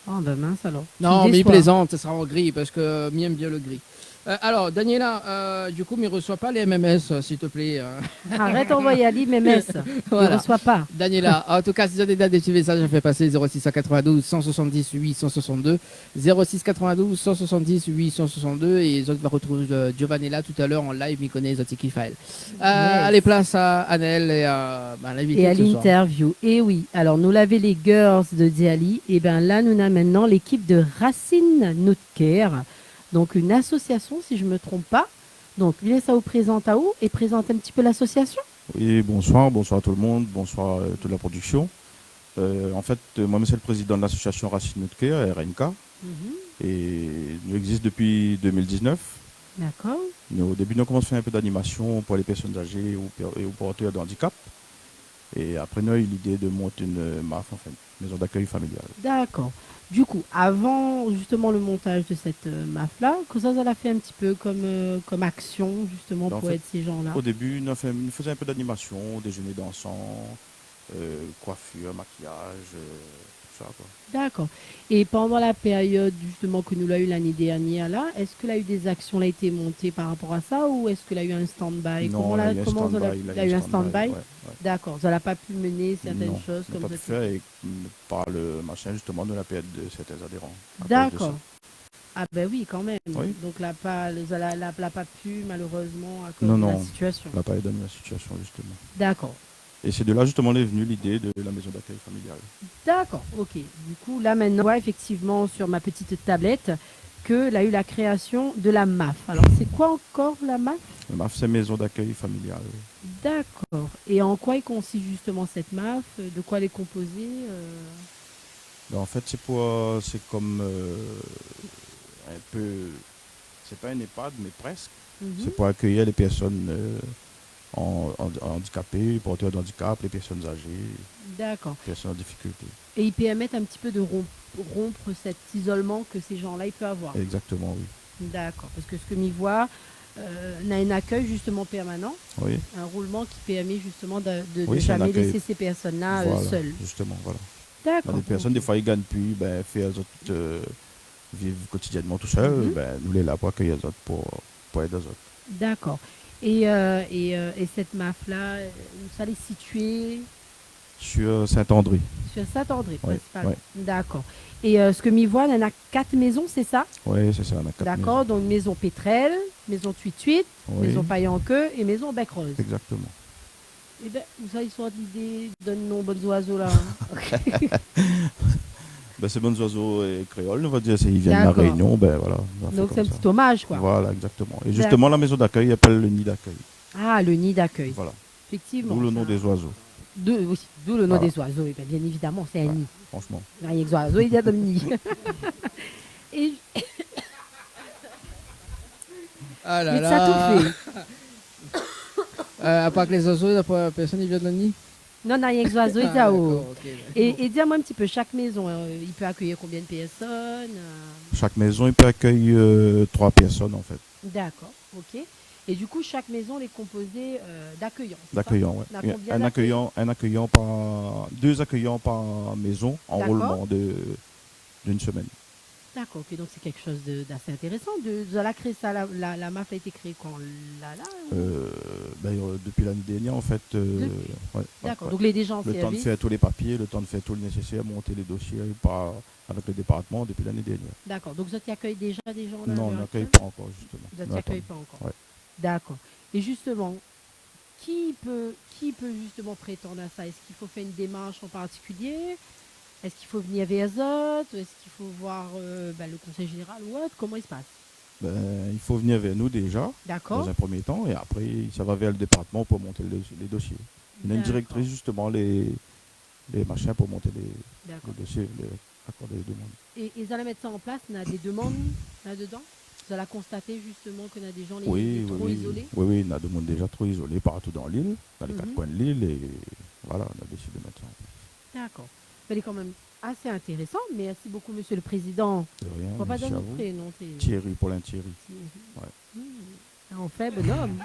Speaker 2: Oh ben mince alors.
Speaker 1: Non,
Speaker 2: Tu
Speaker 1: mais il
Speaker 2: déçois.
Speaker 1: plaisante, ça sera en gris parce que m'aime bien le gris. Alors, Daniela, du coup, ne reçoit pas les MMS, s'il te plaît.
Speaker 2: Arrête d'envoyer à l'IMMS.
Speaker 1: Voilà.
Speaker 2: Il ne reçoit pas.
Speaker 1: Daniela, en tout cas, si vous avez des petits messages, fait passer 0692 170 862. 0692 170 862. Et les autres va retrouver Giovanella tout à l'heure en live, il connaît les autres qui faillent. Allez, place à Annelle et à l'invité.
Speaker 2: Et à
Speaker 1: de ce soir.
Speaker 2: l'interview. Et oui, alors nous l'avait les girls de Diali. Et bien là, nous avons maintenant l'équipe de Racine Nutker. Donc une association, si je ne me trompe pas. Donc, ça vous présente à où et présente un petit peu l'association.
Speaker 10: Oui, bonsoir à tout le monde, bonsoir à toute la production. En fait, moi, c'est le président de l'association Racine Nutker, RNK. Et nous existe depuis 2019.
Speaker 2: D'accord.
Speaker 10: Au début, nous avons commencé à faire un peu d'animation pour les personnes âgées ou porteurs de handicap. Et après, nous avons eu l'idée de monter une MAF, enfin, maison d'accueil familiale.
Speaker 2: D'accord. Du coup, avant justement le montage de cette MAF-là, que ça l'a fait un petit peu comme action justement
Speaker 10: En
Speaker 2: pour
Speaker 10: fait,
Speaker 2: être ces gens-là.
Speaker 10: Au début, nous faisions un peu d'animation, déjeuner dansant, coiffure, maquillage, tout ça, quoi.
Speaker 2: D'accord. Et pendant la période justement que nous l'a eu l'année dernière là, est-ce que là eu des actions a été montées par rapport à ça ou est-ce que là eu un stand-by?
Speaker 10: Non,
Speaker 2: Comment
Speaker 10: il y a eu un
Speaker 2: comment
Speaker 10: stand-by,
Speaker 2: il a eu un stand-by?
Speaker 10: ouais.
Speaker 2: D'accord. Ça n'a pas pu mener certaines
Speaker 10: Non,
Speaker 2: choses
Speaker 10: on n'a
Speaker 2: comme
Speaker 10: pas
Speaker 2: ça.
Speaker 10: pu faire et par le machin justement de la période de certains adhérents. à cause de
Speaker 2: D'accord.
Speaker 10: ça.
Speaker 2: Ah ben oui, quand même.
Speaker 10: Oui.
Speaker 2: Donc là pas pu malheureusement à cause
Speaker 10: Non,
Speaker 2: de la
Speaker 10: non,
Speaker 2: situation.
Speaker 10: on n'a pas aidé dans la situation justement.
Speaker 2: D'accord.
Speaker 10: Et c'est de là justement est venue l'idée de la maison d'accueil familiale.
Speaker 2: D'accord, ok. Du coup, là maintenant, je vois effectivement sur ma petite tablette que là a eu la création de la MAF. Alors, c'est quoi encore la MAF?
Speaker 10: Le MAF, c'est maison d'accueil familiale.
Speaker 2: D'accord. Et en quoi il consiste justement cette MAF? De quoi elle est composée?
Speaker 10: En fait, c'est comme un peu, c'est pas un EHPAD, mais presque. C'est pour accueillir les personnes handicapées, porteurs de handicap, les personnes âgées,
Speaker 2: D'accord.
Speaker 10: les personnes en difficulté.
Speaker 2: Et ils permettent un petit peu de rompre cet isolement que ces gens-là ils peuvent avoir.
Speaker 10: Exactement, oui.
Speaker 2: D'accord. Parce que ce que m'y voit, on a un accueil justement permanent,
Speaker 10: Oui.
Speaker 2: un roulement qui permet justement de
Speaker 10: Oui, c'est un
Speaker 2: jamais
Speaker 10: accueil.
Speaker 2: laisser ces personnes-là
Speaker 10: Voilà,
Speaker 2: seules.
Speaker 10: justement, voilà.
Speaker 2: D'accord.
Speaker 10: Des personnes, des fois, ils gagnent plus, faire les autres vivre quotidiennement tout seul, nous les là pour accueillir les autres, pour aider les autres.
Speaker 2: D'accord. Et cette MAF-là, ça est située
Speaker 10: Sur Saint-André.
Speaker 2: sur Saint-André,
Speaker 10: Oui,
Speaker 2: principalement.
Speaker 10: oui.
Speaker 2: D'accord. Et ce que m'y voit, on en a 4 maisons, c'est ça?
Speaker 10: Oui, c'est ça, on a 4
Speaker 2: D'accord. Donc maison Pétrel, maison Tuituit,
Speaker 10: Oui.
Speaker 2: maison Paillanqueux et maison Bec Rose.
Speaker 10: Exactement.
Speaker 2: Eh bien, vous savez, ils sont l'idée de nos bons oiseaux là.
Speaker 10: C'est Bons Oiseaux et Créole, on va dire, ils viennent de la
Speaker 2: D'accord.
Speaker 10: Réunion, voilà. on a fait
Speaker 2: Donc
Speaker 10: comme
Speaker 2: c'est un
Speaker 10: ça.
Speaker 2: petit hommage, quoi.
Speaker 10: Voilà, exactement. Et justement, la maison d'accueil s'appelle le nid d'accueil.
Speaker 2: Ah, le nid d'accueil.
Speaker 10: Voilà.
Speaker 2: Effectivement.
Speaker 10: D'où le nom
Speaker 2: ça-
Speaker 10: des oiseaux.
Speaker 2: D'où le nom
Speaker 10: Voilà.
Speaker 2: des oiseaux. Et bien évidemment, c'est un nid.
Speaker 10: Franchement.
Speaker 2: Rien que oiseaux, il y a dans le nid. Et
Speaker 1: Ah là
Speaker 2: mais
Speaker 1: là.
Speaker 2: ça tout fait.
Speaker 1: À part que les oiseaux, la personne, ils viennent de nid.
Speaker 2: Non, non, rien que oiseaux, il y a
Speaker 1: d'accord,
Speaker 2: où.
Speaker 1: ok.
Speaker 2: Et dis-moi un petit peu, chaque maison, il peut accueillir combien de personnes?
Speaker 10: Chaque maison, il peut accueillir 3 personnes, en fait.
Speaker 2: D'accord, ok. Et du coup, chaque maison elle est composée d'accueillants. c'est ça?
Speaker 10: D'accueillants, oui.
Speaker 2: On a combien
Speaker 10: Un accueillant par... 2 accueillants par maison en
Speaker 2: D'accord.
Speaker 10: roulement d'une semaine.
Speaker 2: D'accord, ok, donc c'est quelque chose d'assez intéressant. Vous allez créer ça, la MAF a été créée quand là
Speaker 10: Depuis l'année dernière, en fait.
Speaker 2: D'accord, donc les déjà en
Speaker 10: Le temps de
Speaker 2: service.
Speaker 10: faire tous les papiers, le temps de faire tout le nécessaire, monter les dossiers avec le département depuis l'année dernière.
Speaker 2: D'accord, donc vous accueillez déjà des gens là?
Speaker 10: Non, on
Speaker 2: à l'heure
Speaker 10: n'accueille
Speaker 2: actuelle?
Speaker 10: pas encore, justement.
Speaker 2: Vous
Speaker 10: On
Speaker 2: n'accueillez
Speaker 10: attend.
Speaker 2: pas encore.
Speaker 10: Ouais.
Speaker 2: D'accord. Et justement, qui peut justement prétendre à ça? Est-ce qu'il faut faire une démarche en particulier? Est-ce qu'il faut venir vers les autres? Est-ce qu'il faut voir le conseil général ou autre? Comment il se passe?
Speaker 10: Il faut venir vers nous déjà,
Speaker 2: D'accord.
Speaker 10: dans un premier temps, et après, ça va vers le département pour monter les dossiers. Il y a une
Speaker 2: D'accord.
Speaker 10: directrice, justement, les machins pour monter les
Speaker 2: D'accord.
Speaker 10: dossiers, accorder les demandes.
Speaker 2: Et ils allaient mettre ça en place, on a des demandes là-dedans? Vous allez constater justement qu'on a des gens
Speaker 10: Oui,
Speaker 2: trop
Speaker 10: oui,
Speaker 2: isolés?
Speaker 10: oui, il y a des gens déjà trop isolés partout dans l'île, dans les 4
Speaker 2: Mhm.
Speaker 10: coins de l'île, et voilà, on a décidé de mettre ça en place.
Speaker 2: D'accord. Elle est quand même assez intéressant. Merci beaucoup, Monsieur le Président.
Speaker 10: De rien,
Speaker 2: On va pas
Speaker 10: merci
Speaker 2: donner
Speaker 10: à
Speaker 2: notre
Speaker 10: vous.
Speaker 2: prénom.
Speaker 10: Thierry, Paulin Thierry. Ouais.
Speaker 2: On fait bonhomme.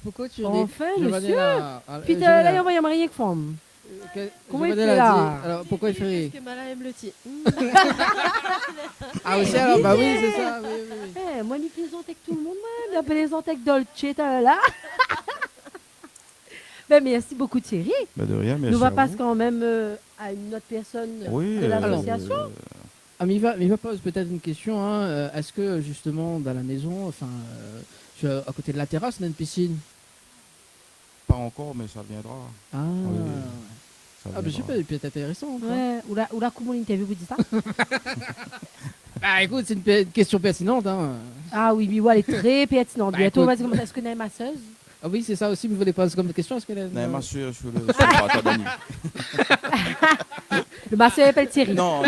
Speaker 1: Pourquoi tu
Speaker 2: On
Speaker 1: dis
Speaker 2: fait,
Speaker 1: je
Speaker 2: monsieur.
Speaker 1: venais là-
Speaker 2: Puis
Speaker 1: je
Speaker 2: là,
Speaker 1: venais
Speaker 2: il va y rien que femme. Comment il
Speaker 1: venais
Speaker 2: fait
Speaker 1: là
Speaker 2: là?
Speaker 1: dire- Alors, pourquoi il fait rire?
Speaker 3: Parce que Mala aime le tir.
Speaker 1: Ah aussi, alors, bah oui, c'est ça. Oui, oui, oui.
Speaker 2: Moi, je plaisante avec tout le monde, moi. Je plaisante avec Dolce, là. Merci beaucoup, Thierry.
Speaker 10: De rien, merci
Speaker 2: Nous va
Speaker 10: à
Speaker 2: passer
Speaker 10: vous.
Speaker 2: quand même à une autre personne
Speaker 10: Oui,
Speaker 2: de l'association.
Speaker 1: Miva pose peut-être une question. Hein. Est-ce que justement dans la maison, à côté de la terrasse, on a une piscine?
Speaker 10: Pas encore, mais ça viendra.
Speaker 1: Ah,
Speaker 10: Oui, ça
Speaker 1: je sais
Speaker 10: viendra.
Speaker 1: pas, il peut être intéressant. quoi.
Speaker 2: Ouais, ou la comment l'interview vous dit ça?
Speaker 1: Bah écoute, c'est une question pertinente. Hein.
Speaker 2: Ah oui, elle est très pertinente.
Speaker 1: Bah,
Speaker 2: Bientôt, on va
Speaker 1: écoute.
Speaker 2: dire, est-ce que est masseuse?
Speaker 1: Ah oui, c'est ça aussi, mais vous voulez poser comme question. Est-ce que
Speaker 10: Non, ma soeur, je suis le préparateur d'anime.
Speaker 2: Le masseur appelle Thierry.
Speaker 10: Non,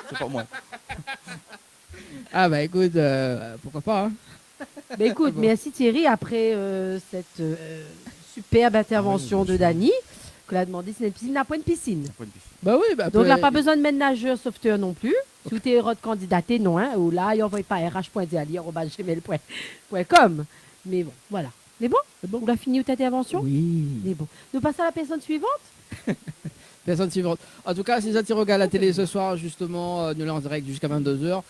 Speaker 10: c'est pas moi.
Speaker 1: Ah bah écoute, pourquoi pas. Hein.
Speaker 2: Bah écoute,
Speaker 1: Bon.
Speaker 2: merci Thierry. Après cette superbe intervention de Dany, que l'a demandé, c'est une piscine. Il n'a pas une piscine.
Speaker 1: Bah oui, bah
Speaker 2: Donc, il n'a
Speaker 1: après-
Speaker 2: pas besoin de mettre nageur sauveteur non plus. Si vous êtes heureux de candidater, non. Hein, ou là, il n'envoie pas rh.diali@gmail.com. Mais bon, voilà. C'est bon? On a fini votre intervention?
Speaker 1: Oui.
Speaker 2: C'est bon. Nous passons à la personne suivante?
Speaker 1: Personne suivante. En tout cas, si vous regardent la télé ce soir, justement, nous l'avons en direct jusqu'à 22h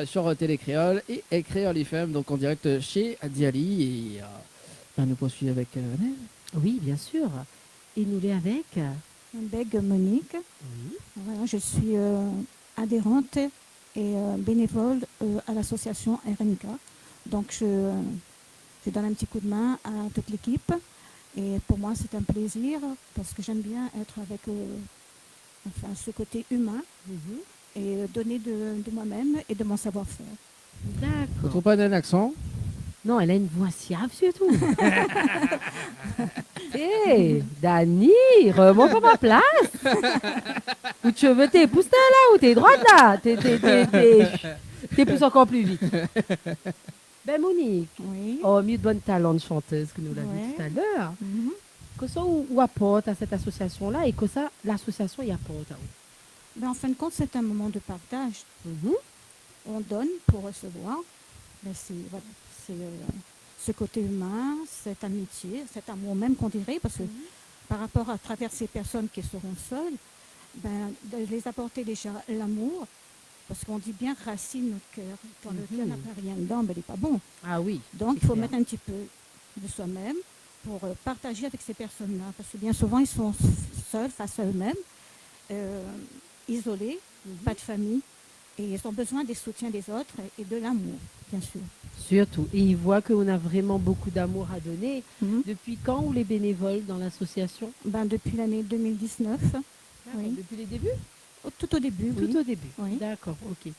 Speaker 1: sur Télé Créole et Créole FM, donc en direct chez Diali. Et nous poursuivons avec Nel.
Speaker 2: Oui, bien sûr. Et nous l'est avec
Speaker 12: Beg Monique. Voilà, je suis adhérente et bénévole à l'association RNK. Donc, je donne un petit coup de main à toute l'équipe. Et pour moi, c'est un plaisir parce que j'aime bien être avec ce côté humain et donner de moi-même et de mon savoir-faire.
Speaker 1: Vous
Speaker 2: D'accord.
Speaker 1: trouvez pas un accent?
Speaker 2: Non, elle a une voix suave surtout. Hé, Dani, remonte à ma place. Ou tu veux tes pouces là ou t'es droite là. T'es pouces encore plus vite. Ben Monique, mieux de bonne talent de chanteuse que nous l'avons dit tout à l'heure. Que ça ou apporte à cette association-là et que ça, l'association y apporte à vous?
Speaker 12: Ben, en fin de compte, c'est un moment de partage. On donne pour recevoir. Ben, c'est ce côté humain, cette amitié, cet amour même qu'on dirait, parce que par rapport à travers ces personnes qui seront seules, ben, de les apporter déjà l'amour, parce qu'on dit bien racine notre cœur. Quand le cœur n'a pas rien dedans, ben, il n'est pas bon.
Speaker 2: Ah oui.
Speaker 12: Donc il faut mettre un petit peu de soi-même pour partager avec ces personnes-là, parce que bien souvent ils sont seuls face à eux-mêmes, isolés, pas de famille, et ils ont besoin des soutiens des autres et de l'amour, bien sûr.
Speaker 2: Surtout. Et ils voient qu'on a vraiment beaucoup d'amour à donner. Depuis quand ou les bénévoles dans l'association?
Speaker 12: Ben, depuis l'année 2019. Oui.
Speaker 2: Depuis les débuts?
Speaker 12: Tout au début, oui.
Speaker 2: Tout au début.
Speaker 12: Oui.
Speaker 2: D'accord, ok.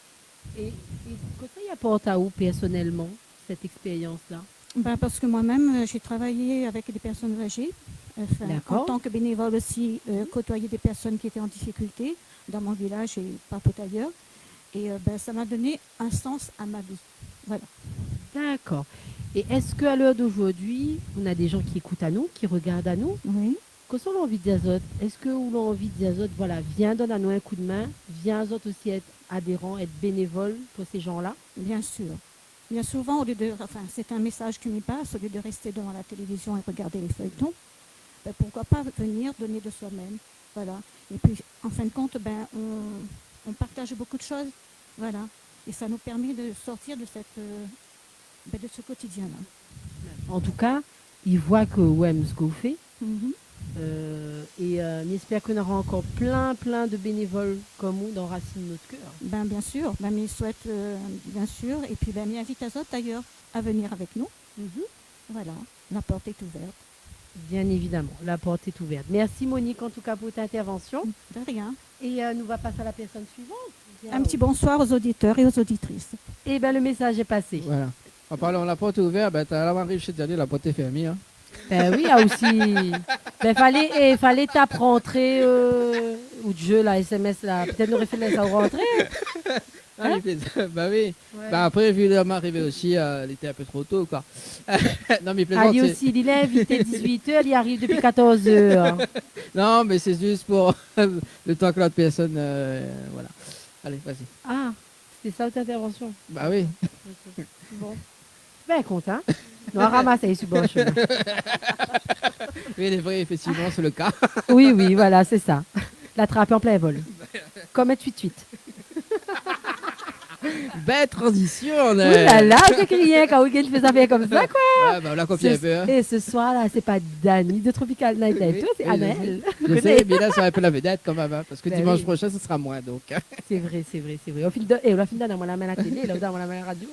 Speaker 2: Et qu'est-ce qu'il apporte à vous personnellement, cette expérience-là?
Speaker 12: Ben, parce que moi-même, j'ai travaillé avec des personnes âgées. En tant que bénévole aussi, côtoyer des personnes qui étaient en difficulté dans mon village et partout ailleurs. Et ben, ça m'a donné un sens à ma vie. Voilà.
Speaker 2: D'accord. Et est-ce qu'à l'heure d'aujourd'hui, on a des gens qui écoutent à nous, qui regardent à nous?
Speaker 12: Oui.
Speaker 2: Qu'est-ce qu'on a envie de dire aux autres? Est-ce qu'on a envie de dire aux autres, voilà, viens, donne-nous un coup de main, viens aux autres aussi être adhérents, être bénévoles pour ces gens-là?
Speaker 12: Bien sûr. Bien souvent, c'est un message qui m'y passe, au lieu de rester devant la télévision et regarder les feuilletons, ben, pourquoi pas venir donner de soi-même. Voilà. Et puis, en fin de compte, ben, on partage beaucoup de choses. Voilà. Et ça nous permet de sortir de de ce quotidien-là.
Speaker 2: En tout cas, ils voient que ce qu'on fait. Et j'espère qu'on aura encore plein de bénévoles comme vous dans Racine Notre Cœur.
Speaker 12: Ben, bien sûr. Ben, mais souhaite, bien sûr. Et puis, ben, invite les autres d'ailleurs à venir avec nous. Voilà. La porte est ouverte.
Speaker 2: Bien évidemment, la porte est ouverte. Merci Monique en tout cas pour ta intervention.
Speaker 12: De rien.
Speaker 2: Et nous va passer à la personne suivante.
Speaker 12: Un petit bonsoir aux auditeurs et aux auditrices.
Speaker 2: Et ben le message est passé.
Speaker 1: Voilà. En parlant de la porte est ouverte, ben t'as arrivé chez Diallo, la porte est fermée. Hein.
Speaker 2: Ben oui, il y a aussi. Ben fallait taper rentrer ou de jeu là, SMS là. Peut-être nous aurait fait ça rentrer.
Speaker 1: Hein? Bah oui. Ouais. Bah après, vu l'homme arrivé aussi, elle était un peu trop tôt, quoi. Non, mais plaisante.
Speaker 2: Ali aussi, il est invité 18h, il y arrive depuis 14h.
Speaker 1: Non, mais c'est juste pour le temps que l'autre personne. Voilà. Allez, vas-y.
Speaker 2: Ah, c'était ça votre intervention?
Speaker 1: Bah oui.
Speaker 2: Bon. Ben, content. On va ramasser sur bon chemin.
Speaker 1: Oui, il est vrai, effectivement, c'est le cas.
Speaker 2: Oui, voilà, c'est ça. L'attraper en plein vol. Comme un tweet.
Speaker 1: Belle transition.
Speaker 2: Ouh là là, j'ai crié quand Weekend fait ça faire comme ça, quoi.
Speaker 1: Ouais, bah on l'a copié un peu. Hein.
Speaker 2: Et ce soir là, c'est pas Dani de Tropical Night Live, oui, c'est Annelle.
Speaker 1: Je sais, mais là, ça va un peu la vedette quand même, hein, parce que
Speaker 2: ben
Speaker 1: dimanche
Speaker 2: oui.
Speaker 1: prochain, ce sera moins, donc.
Speaker 2: C'est vrai. Au fil de, on a fini dans la main à la télé, là, dans la main à la radio.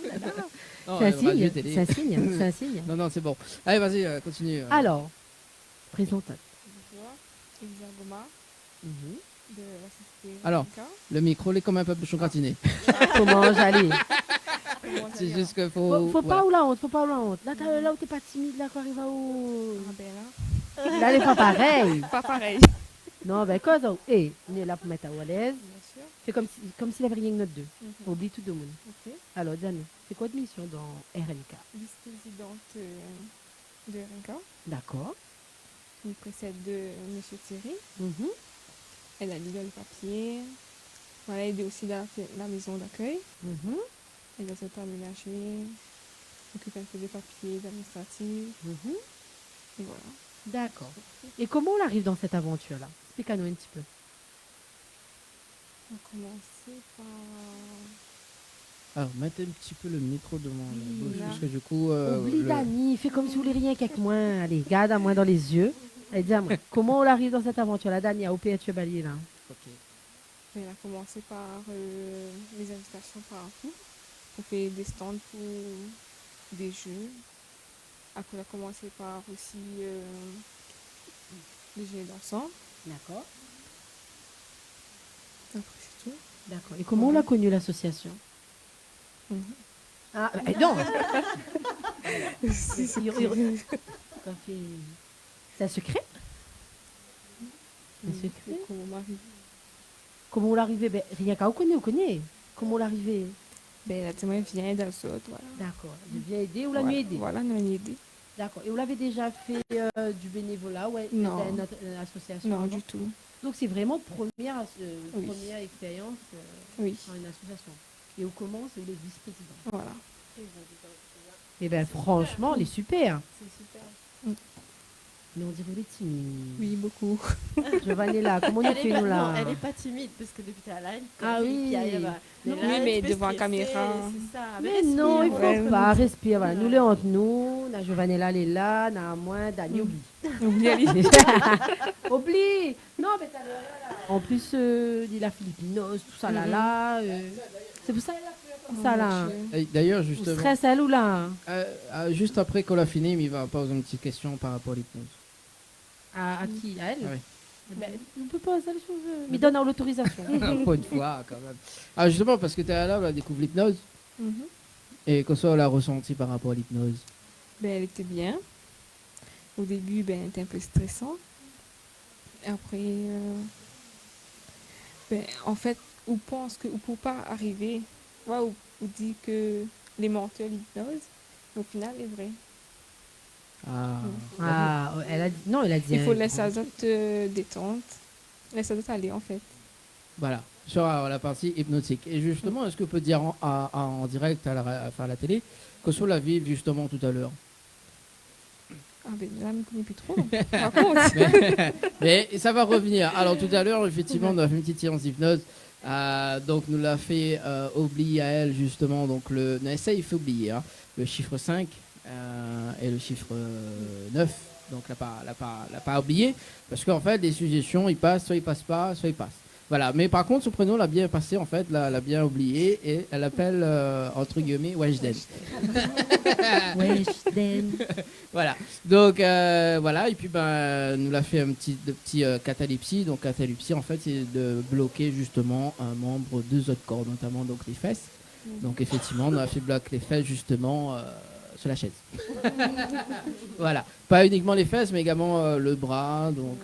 Speaker 2: C'est un signe.
Speaker 1: Non, c'est bon. Allez, vas-y, continue.
Speaker 2: Alors, présente.
Speaker 13: Bonjour, Elisa Goma. De la société
Speaker 1: Alors, le micro, il est comme un peu bouchon gratiné.
Speaker 2: Comment j'allais?
Speaker 1: C'est juste qu'il faut.
Speaker 2: Faut pas ou la honte. Là où t'es pas timide, là, quand arrive à où. Là, c'est pas pareil.
Speaker 13: Pas pareil.
Speaker 2: Non, ben, quoi donc? On est là pour mettre à l'aise.
Speaker 13: Bien sûr.
Speaker 2: C'est comme s'il n'y avait rien que notre deux. On oublie tout le monde.
Speaker 13: Ok.
Speaker 2: Alors, Diane, c'est quoi de mission dans RNK?
Speaker 13: Vice-présidente de RNK.
Speaker 2: D'accord.
Speaker 13: Qui précède de M. Thierry. Elle a lu le papier. Elle a aidé aussi dans la maison d'accueil. Elle a tout aménagé. Occupe un peu des papiers administratifs. Et voilà.
Speaker 2: D'accord. Et comment on arrive dans cette aventure-là? Explique-nous un petit peu.
Speaker 13: On va commencer par...
Speaker 1: Alors, mettez un petit peu le micro devant la bouche, parce que du coup...
Speaker 2: Oublie Dani, fais comme si vous voulez rien qu'avec moi. Allez, regarde à moi dans les yeux. Allez, dis-moi, comment on arrive dans cette aventure-là? Dani, à OPH Chevalier, là.
Speaker 1: Ok.
Speaker 13: Elle a commencé par les invitations partout. On fait des stands pour des jeux. Après, on a commencé par aussi les jeux d'ensemble.
Speaker 2: D'accord.
Speaker 13: Après, c'est tout.
Speaker 2: D'accord. Et comment on a connu l'association?
Speaker 13: Mhm.
Speaker 2: Ah, non. C'est un secret? Un secret? Comment on l'arrivait? Ben, rien qu'à on connaît. Comment on l'arrivait?
Speaker 13: Ben, la témoin vient dans le sort, voilà.
Speaker 2: D'accord. Je viens aider ou la nuit aider?
Speaker 13: Voilà, nous aider.
Speaker 2: D'accord. Et vous l'avez déjà fait du bénévolat? Ouais,
Speaker 13: Non.
Speaker 2: dans une association?
Speaker 13: Non,
Speaker 2: avant?
Speaker 13: du tout.
Speaker 2: Donc c'est vraiment première
Speaker 13: Oui.
Speaker 2: expérience
Speaker 13: Oui.
Speaker 2: dans une association. Et où commence le vice-président.
Speaker 13: Voilà.
Speaker 2: Et ben franchement, elle est super.
Speaker 13: C'est super.
Speaker 2: Mais on dirait qu'elle est timide.
Speaker 13: Oui, beaucoup.
Speaker 2: Giovanni là, comment on
Speaker 3: Elle
Speaker 2: fait
Speaker 3: est pas-
Speaker 2: nous là?
Speaker 3: non, elle n'est pas timide parce que depuis tout à l'heure,
Speaker 2: Ah oui.
Speaker 3: mais
Speaker 13: mais devant la caméra.
Speaker 3: C'est ça.
Speaker 2: Mais non, il
Speaker 3: respire,
Speaker 2: faut pas respirer. Voilà. Nous les entre nous, la Giovanni là, elle est là, na moins, Dani oublie.
Speaker 13: Oublie.
Speaker 2: Oublie. Non, mais t'as en plus, il a philippinose, tout ça là. C'est pour ça qu'elle a fait comme ça là.
Speaker 1: Et d'ailleurs,
Speaker 2: Vous
Speaker 1: justement,
Speaker 2: stress elle ou là?
Speaker 1: juste après qu'on a fini, il va poser une petite question par rapport à l'hypnose.
Speaker 2: À qui? À elle?
Speaker 1: Ah oui.
Speaker 2: Ben, on peut pas ça les choses. Mais donne l'autorisation.
Speaker 1: Encore une fois, quand même. Ah, justement, parce que tu es là, on a découvert l'hypnose.
Speaker 13: Mhm.
Speaker 1: Et qu'on soit l'a ressenti par rapport à l'hypnose.
Speaker 13: Ben, elle était bien. Au début, ben, elle était un peu stressante. Après, ben, en fait, on pense qu'on ne peut pas arriver. Ouais, on dit que les menteurs l'hypnose. Au final, c'est vrai.
Speaker 2: Elle a dit. Non, elle a dit.
Speaker 13: Il faut laisser les autres détente. Laisser les autres aller, en fait.
Speaker 1: Voilà, sur la partie hypnotique. Et justement, est-ce que peut dire en direct à la télé que soit la vive justement tout à l'heure?
Speaker 13: Ah ben là, je ne connais plus trop. Par contre.
Speaker 1: mais ça va revenir. Alors tout à l'heure, effectivement, on a fait une petite séance d'hypnose. Donc nous l'a fait oublier à elle justement. Donc ça il faut oublier hein, le chiffre 5 et le chiffre 9. Donc l'a pas oublié parce qu'en fait les suggestions ils passent, soit ils passent pas, soit ils passent. Voilà, mais par contre son prénom l'a bien passé en fait, l'a bien oublié et elle appelle entre guillemets Weshden.
Speaker 2: Weshden.
Speaker 1: Voilà. Donc voilà et puis nous l'a fait un petit catalepsie. Donc catalepsie en fait c'est de bloquer justement un membre deux autres corps, notamment donc les fesses. Donc effectivement on a fait bloquer les fesses justement sur la chaise. Voilà, pas uniquement les fesses mais également le bras. Donc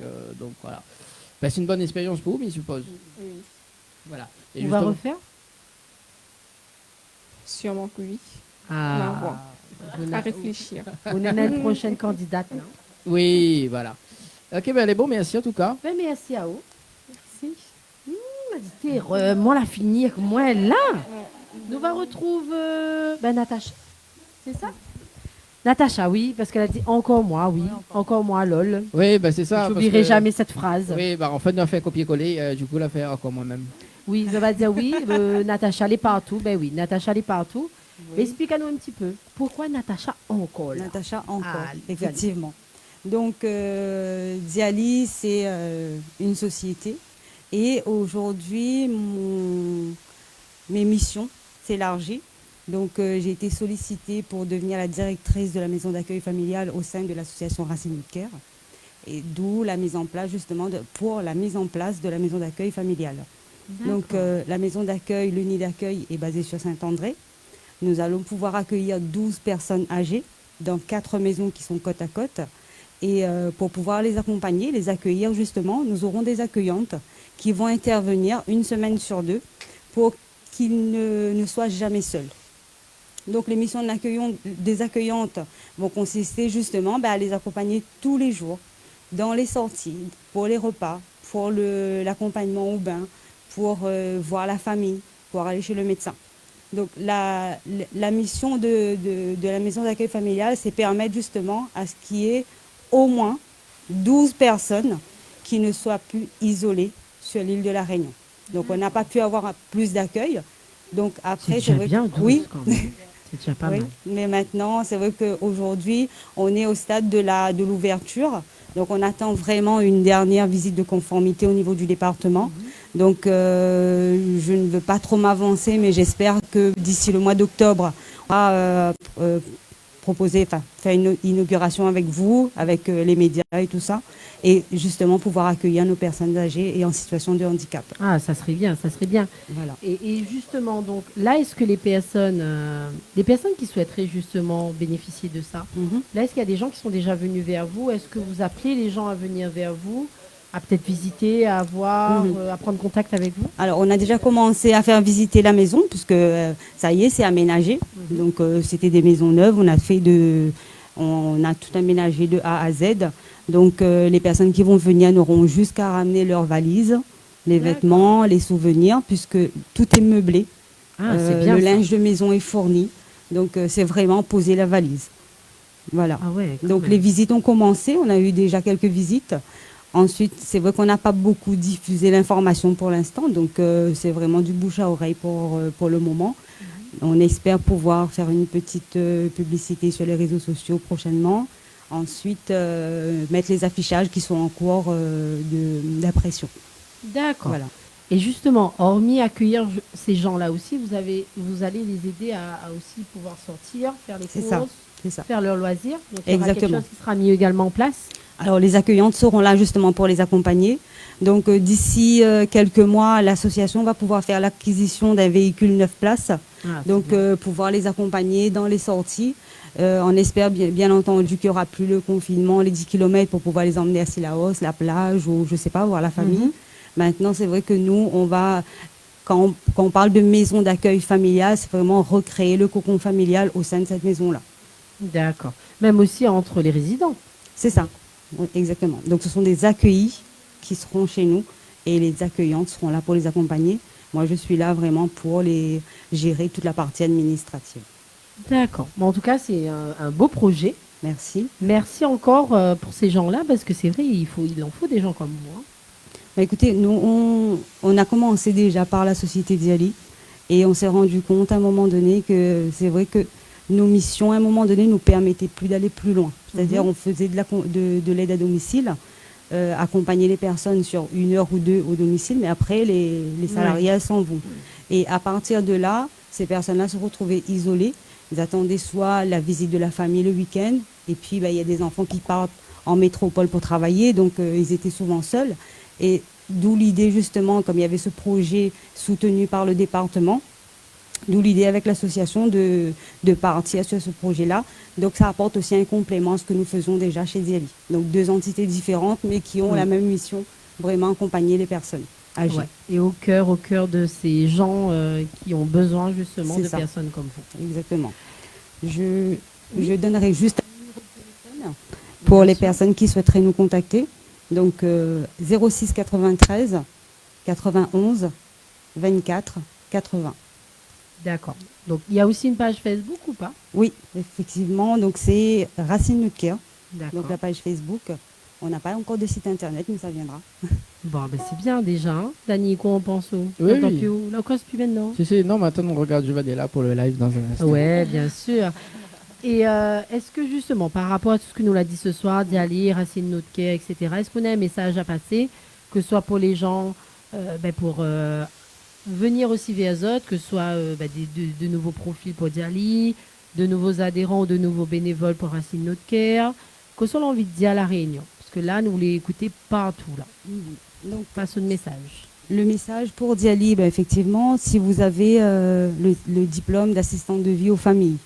Speaker 1: voilà. Ben, c'est une bonne expérience pour vous, mais je suppose.
Speaker 13: Oui.
Speaker 1: Voilà. Et
Speaker 2: On va refaire?
Speaker 13: Sûrement que oui.
Speaker 2: Ah.
Speaker 13: À réfléchir.
Speaker 2: On est notre prochaine candidate. Là.
Speaker 1: Oui, voilà. Ok, ben elle est bon, merci en tout cas.
Speaker 2: Ben, merci à vous. Merci. Moi, la finir, moi, là. Nous va retrouver Natacha. C'est ça? Natacha, oui, parce qu'elle a dit encore moi, oui. Encore moi, lol.
Speaker 1: Oui, ben c'est ça.
Speaker 2: Je n'oublierai jamais cette phrase.
Speaker 1: Oui, ben en fait, on a fait un copier-coller, du coup, on l'a fait encore moi-même.
Speaker 2: Oui, je vais dire oui. Natacha, elle est partout. Ben oui, Natacha, elle est partout. Oui. Explique-nous un petit peu. Pourquoi Natacha encore?
Speaker 5: Natacha encore, effectivement. Donc, Diali, c'est une société. Et aujourd'hui, mes missions s'élargissent. Donc, j'ai été sollicitée pour devenir la directrice de la maison d'accueil familiale au sein de l'association Racine Care. Et d'où la mise en place, justement, pour la mise en place de la maison d'accueil familiale. Donc, la maison d'accueil, le nid d'accueil est basé sur Saint-André. Nous allons pouvoir accueillir 12 personnes âgées dans 4 maisons qui sont côte à côte. Et pour pouvoir les accompagner, les accueillir, justement, nous aurons des accueillantes qui vont intervenir une semaine sur 2 pour qu'ils ne soient jamais seuls. Donc, les missions des accueillantes vont consister justement à les accompagner tous les jours dans les sorties, pour les repas, pour l'accompagnement au bain, pour voir la famille, pour aller chez le médecin. Donc, la mission de la maison d'accueil familiale, c'est permettre justement à ce qu'il y ait au moins 12 personnes qui ne soient plus isolées sur l'île de la Réunion. Donc, on n'a pas pu avoir plus d'accueil. Donc, après,
Speaker 2: c'est vrai bien 12,
Speaker 5: oui.
Speaker 2: Quand même. C'est déjà pas
Speaker 5: oui,
Speaker 2: mal.
Speaker 5: mais maintenant, c'est vrai qu'aujourd'hui, on est au stade de l'ouverture. Donc, on attend vraiment une dernière visite de conformité au niveau du département. Donc, je ne veux pas trop m'avancer, mais j'espère que d'ici le mois d'octobre, on va proposer, enfin, faire une inauguration avec vous, avec les médias et tout ça, et justement pouvoir accueillir nos personnes âgées et en situation de handicap.
Speaker 2: Ah, ça serait bien, ça serait bien.
Speaker 5: Voilà.
Speaker 2: Et justement, donc là, est-ce que les personnes qui souhaiteraient justement bénéficier de ça, là, est-ce qu'il y a des gens qui sont déjà venus vers vous? Est-ce que vous appelez les gens à venir vers vous, à peut-être visiter, à voir, à prendre contact avec vous?
Speaker 5: Alors, on a déjà commencé à faire visiter la maison, puisque ça y est, c'est aménagé. Donc, c'était des maisons neuves. On a tout aménagé de A à Z. Donc, les personnes qui vont venir n'auront juste qu'à ramener leurs valises, les vêtements, les souvenirs, puisque tout est meublé.
Speaker 2: Ah, c'est bien
Speaker 5: le
Speaker 2: ça.
Speaker 5: linge de maison est fourni. Donc, c'est vraiment poser la valise. Voilà.
Speaker 2: Ah ouais, quand
Speaker 5: Donc,
Speaker 2: même.
Speaker 5: les visites ont commencé. On a eu déjà quelques visites. Ensuite, c'est vrai qu'on n'a pas beaucoup diffusé l'information pour l'instant. Donc, c'est vraiment du bouche à oreille pour le moment. On espère pouvoir faire une petite publicité sur les réseaux sociaux prochainement. Ensuite, mettre les affichages qui sont en cours d'impression.
Speaker 2: D'accord.
Speaker 5: Voilà.
Speaker 2: Et justement, hormis accueillir ces gens-là aussi, vous allez les aider à aussi pouvoir sortir, faire les
Speaker 5: C'est
Speaker 2: courses,
Speaker 5: ça.
Speaker 2: faire leurs loisirs. Donc, il y aura quelque
Speaker 5: Exactement.
Speaker 2: chose qui sera mis également en place.
Speaker 5: Alors, les accueillantes seront là justement pour les accompagner. Donc, d'ici quelques mois, l'association va pouvoir faire l'acquisition d'un véhicule 9 places. Donc, pouvoir les accompagner dans les sorties. On espère bien entendu qu'il n'y aura plus le confinement, les 10 km pour pouvoir les emmener à Sillaos, la plage ou je ne sais pas, voir la famille. Maintenant, c'est vrai que nous, on va, quand on parle de maison d'accueil familial, c'est vraiment recréer le cocon familial au sein de cette maison-là.
Speaker 2: D'accord. Même aussi entre les résidents.
Speaker 5: C'est ça, oui, exactement. Donc, ce sont des accueillis qui seront chez nous et les accueillantes seront là pour les accompagner. Moi, je suis là vraiment pour les gérer toute la partie administrative.
Speaker 2: D'accord. Bon, en tout cas, c'est un beau projet.
Speaker 5: Merci.
Speaker 2: Merci encore pour ces gens-là, parce que c'est vrai, il en faut des gens comme moi.
Speaker 5: Bah, écoutez, nous, on a commencé déjà par la société Diali et on s'est rendu compte à un moment donné que c'est vrai que nos missions, à un moment donné, nous permettaient plus d'aller plus loin. C'est-à-dire, on faisait de l'aide à domicile, accompagner les personnes sur 1 heure ou 2 au domicile, mais après, les salariés elles s'en vont. Et à partir de là, ces personnes-là se retrouvaient isolées. Ils attendaient soit la visite de la famille le week-end, et puis il y a des enfants qui partent en métropole pour travailler, donc ils étaient souvent seuls. Et d'où l'idée justement, comme il y avait ce projet soutenu par le département, d'où l'idée avec l'association de partir sur ce projet-là. Donc ça apporte aussi un complément à ce que nous faisons déjà chez Diali. Donc 2 entités différentes, mais qui ont la même mission, vraiment accompagner les personnes âgées.
Speaker 2: Ouais. Et au cœur de ces gens qui ont besoin justement
Speaker 5: C'est
Speaker 2: de
Speaker 5: ça.
Speaker 2: personnes comme vous.
Speaker 5: Exactement. Je donnerai juste un numéro de téléphone pour les personnes qui souhaiteraient nous contacter. Donc 06 93 91 24 80.
Speaker 2: D'accord. Donc il y a aussi une page Facebook ou pas?
Speaker 5: Oui, effectivement. Donc c'est Racine Nutker.
Speaker 2: D'accord.
Speaker 5: Donc la page Facebook. On n'a pas encore de site internet, mais ça viendra.
Speaker 2: Bon, ben c'est bien déjà. Hein. Dani, quoi on pense où?
Speaker 1: Oui,
Speaker 2: Attends,
Speaker 1: oui.
Speaker 2: puis où? La cause plus maintenant.
Speaker 1: Si, non, maintenant, on regarde, je vais aller là pour le live dans un instant.
Speaker 2: Ouais, bien sûr. Et est-ce que justement, par rapport à tout ce que nous l'a dit ce soir, Diali, Racine Nutker, etc., est-ce qu'on a un message à passer, que ce soit pour les gens, pour venir aussi vers Zot, que ce soit de nouveaux profils pour Diali, de nouveaux adhérents ou de nouveaux bénévoles pour Racine Nutker, que soit l'envie de dire à la Réunion? Parce que là, nous voulons écouter partout. Là.
Speaker 5: Donc,
Speaker 2: passe le message.
Speaker 5: Le message pour Diali, effectivement, si vous avez le diplôme d'assistante de vie aux familles,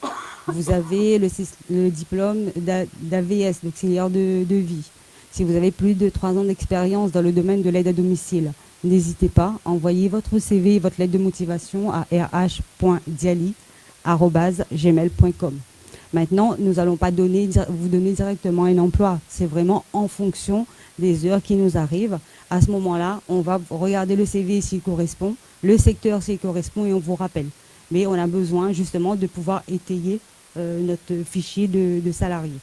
Speaker 5: vous avez le diplôme d'AVS, d'auxiliaire de vie, si vous avez plus de 3 ans d'expérience dans le domaine de l'aide à domicile, n'hésitez pas, envoyez votre CV et votre lettre de motivation à rh.diali@gmail.com. Maintenant, nous n'allons pas vous donner directement un emploi. C'est vraiment en fonction des heures qui nous arrivent. À ce moment-là, on va regarder le CV s'il correspond, le secteur s'il correspond et on vous rappelle. Mais on a besoin justement de pouvoir étayer notre fichier de salariés.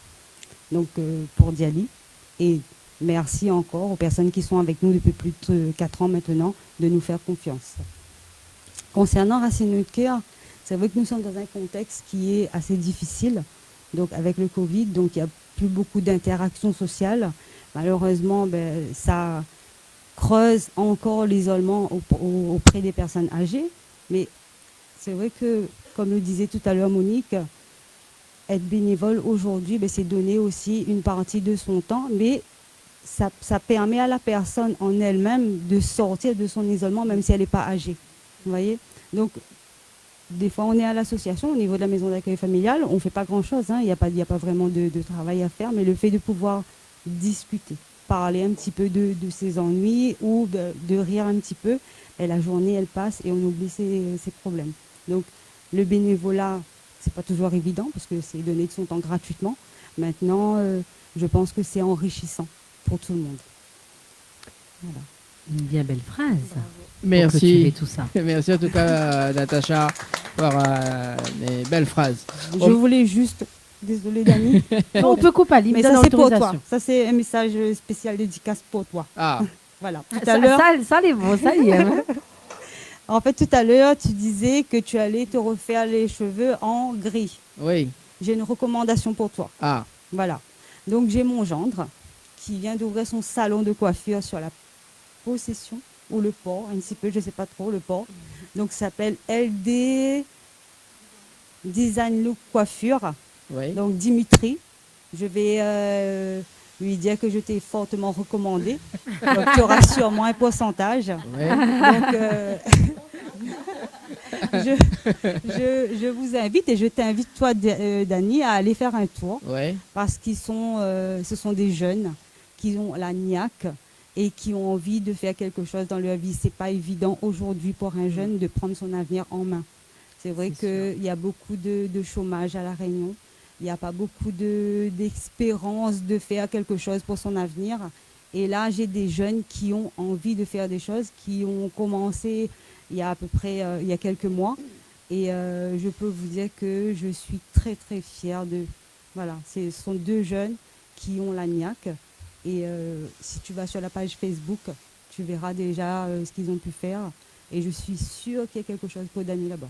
Speaker 5: Donc pour Diali, et merci encore aux personnes qui sont avec nous depuis plus de 4 ans maintenant de nous faire confiance. Concernant Racine Nutker, c'est vrai que nous sommes dans un contexte qui est assez difficile, donc avec le Covid, donc il n'y a plus beaucoup d'interactions sociales. Malheureusement, ça creuse encore l'isolement auprès des personnes âgées, mais c'est vrai que, comme le disait tout à l'heure Monique, être bénévole aujourd'hui, c'est donner aussi une partie de son temps, mais ça permet à la personne en elle-même de sortir de son isolement, même si elle n'est pas âgée. Vous voyez? Donc, des fois, on est à l'association, au niveau de la maison d'accueil familial, on ne fait pas grand-chose, il n'y a pas vraiment de travail à faire, mais le fait de pouvoir discuter, parler un petit peu de ses ennuis ou de rire un petit peu, et la journée, elle passe et on oublie ses problèmes. Donc, le bénévolat, c'est pas toujours évident parce que c'est donner de son temps gratuitement. Maintenant, je pense que c'est enrichissant pour tout le monde. Voilà.
Speaker 2: Une bien belle phrase.
Speaker 1: Merci.
Speaker 2: Pour clôturer tout ça.
Speaker 1: Merci en tout cas, Natacha, pour les belles phrases.
Speaker 5: Je voulais juste, désolé Dani.
Speaker 2: On peut couper,
Speaker 5: mais ça c'est pour toi. Ça c'est un message spécial dédicace pour toi.
Speaker 1: Ah.
Speaker 5: Voilà. Tout à l'heure.
Speaker 2: Ça les vaut, ça y est.
Speaker 5: En fait, tout à l'heure, tu disais que tu allais te refaire les cheveux en gris.
Speaker 1: Oui.
Speaker 5: J'ai une recommandation pour toi.
Speaker 1: Ah.
Speaker 5: Voilà. Donc j'ai mon gendre qui vient d'ouvrir son salon de coiffure sur la Possession ou le port, un petit peu, je ne sais pas trop, le port. Donc ça s'appelle LD Design Look Coiffure.
Speaker 1: Oui.
Speaker 5: Donc Dimitri, je vais lui dire que je t'ai fortement recommandé. Donc tu auras sûrement un pourcentage.
Speaker 1: Oui.
Speaker 5: Donc je vous invite et je t'invite toi Dani à aller faire un tour.
Speaker 1: Oui.
Speaker 5: Parce qu'ils ce sont des jeunes qui ont la niaque et qui ont envie de faire quelque chose dans leur vie. C'est pas évident aujourd'hui pour un jeune de prendre son avenir en main. C'est vrai qu'il y a beaucoup de chômage à La Réunion. Il n'y a pas beaucoup d'espérance de faire quelque chose pour son avenir. Et là, j'ai des jeunes qui ont envie de faire des choses, qui ont commencé il y a à peu près il y a quelques mois. Et je peux vous dire que je suis très, très fière de... Voilà, ce sont deux jeunes qui ont la niaque. Et si tu vas sur la page Facebook, tu verras déjà ce qu'ils ont pu faire. Et je suis sûre qu'il y a quelque chose pour Dani là-bas.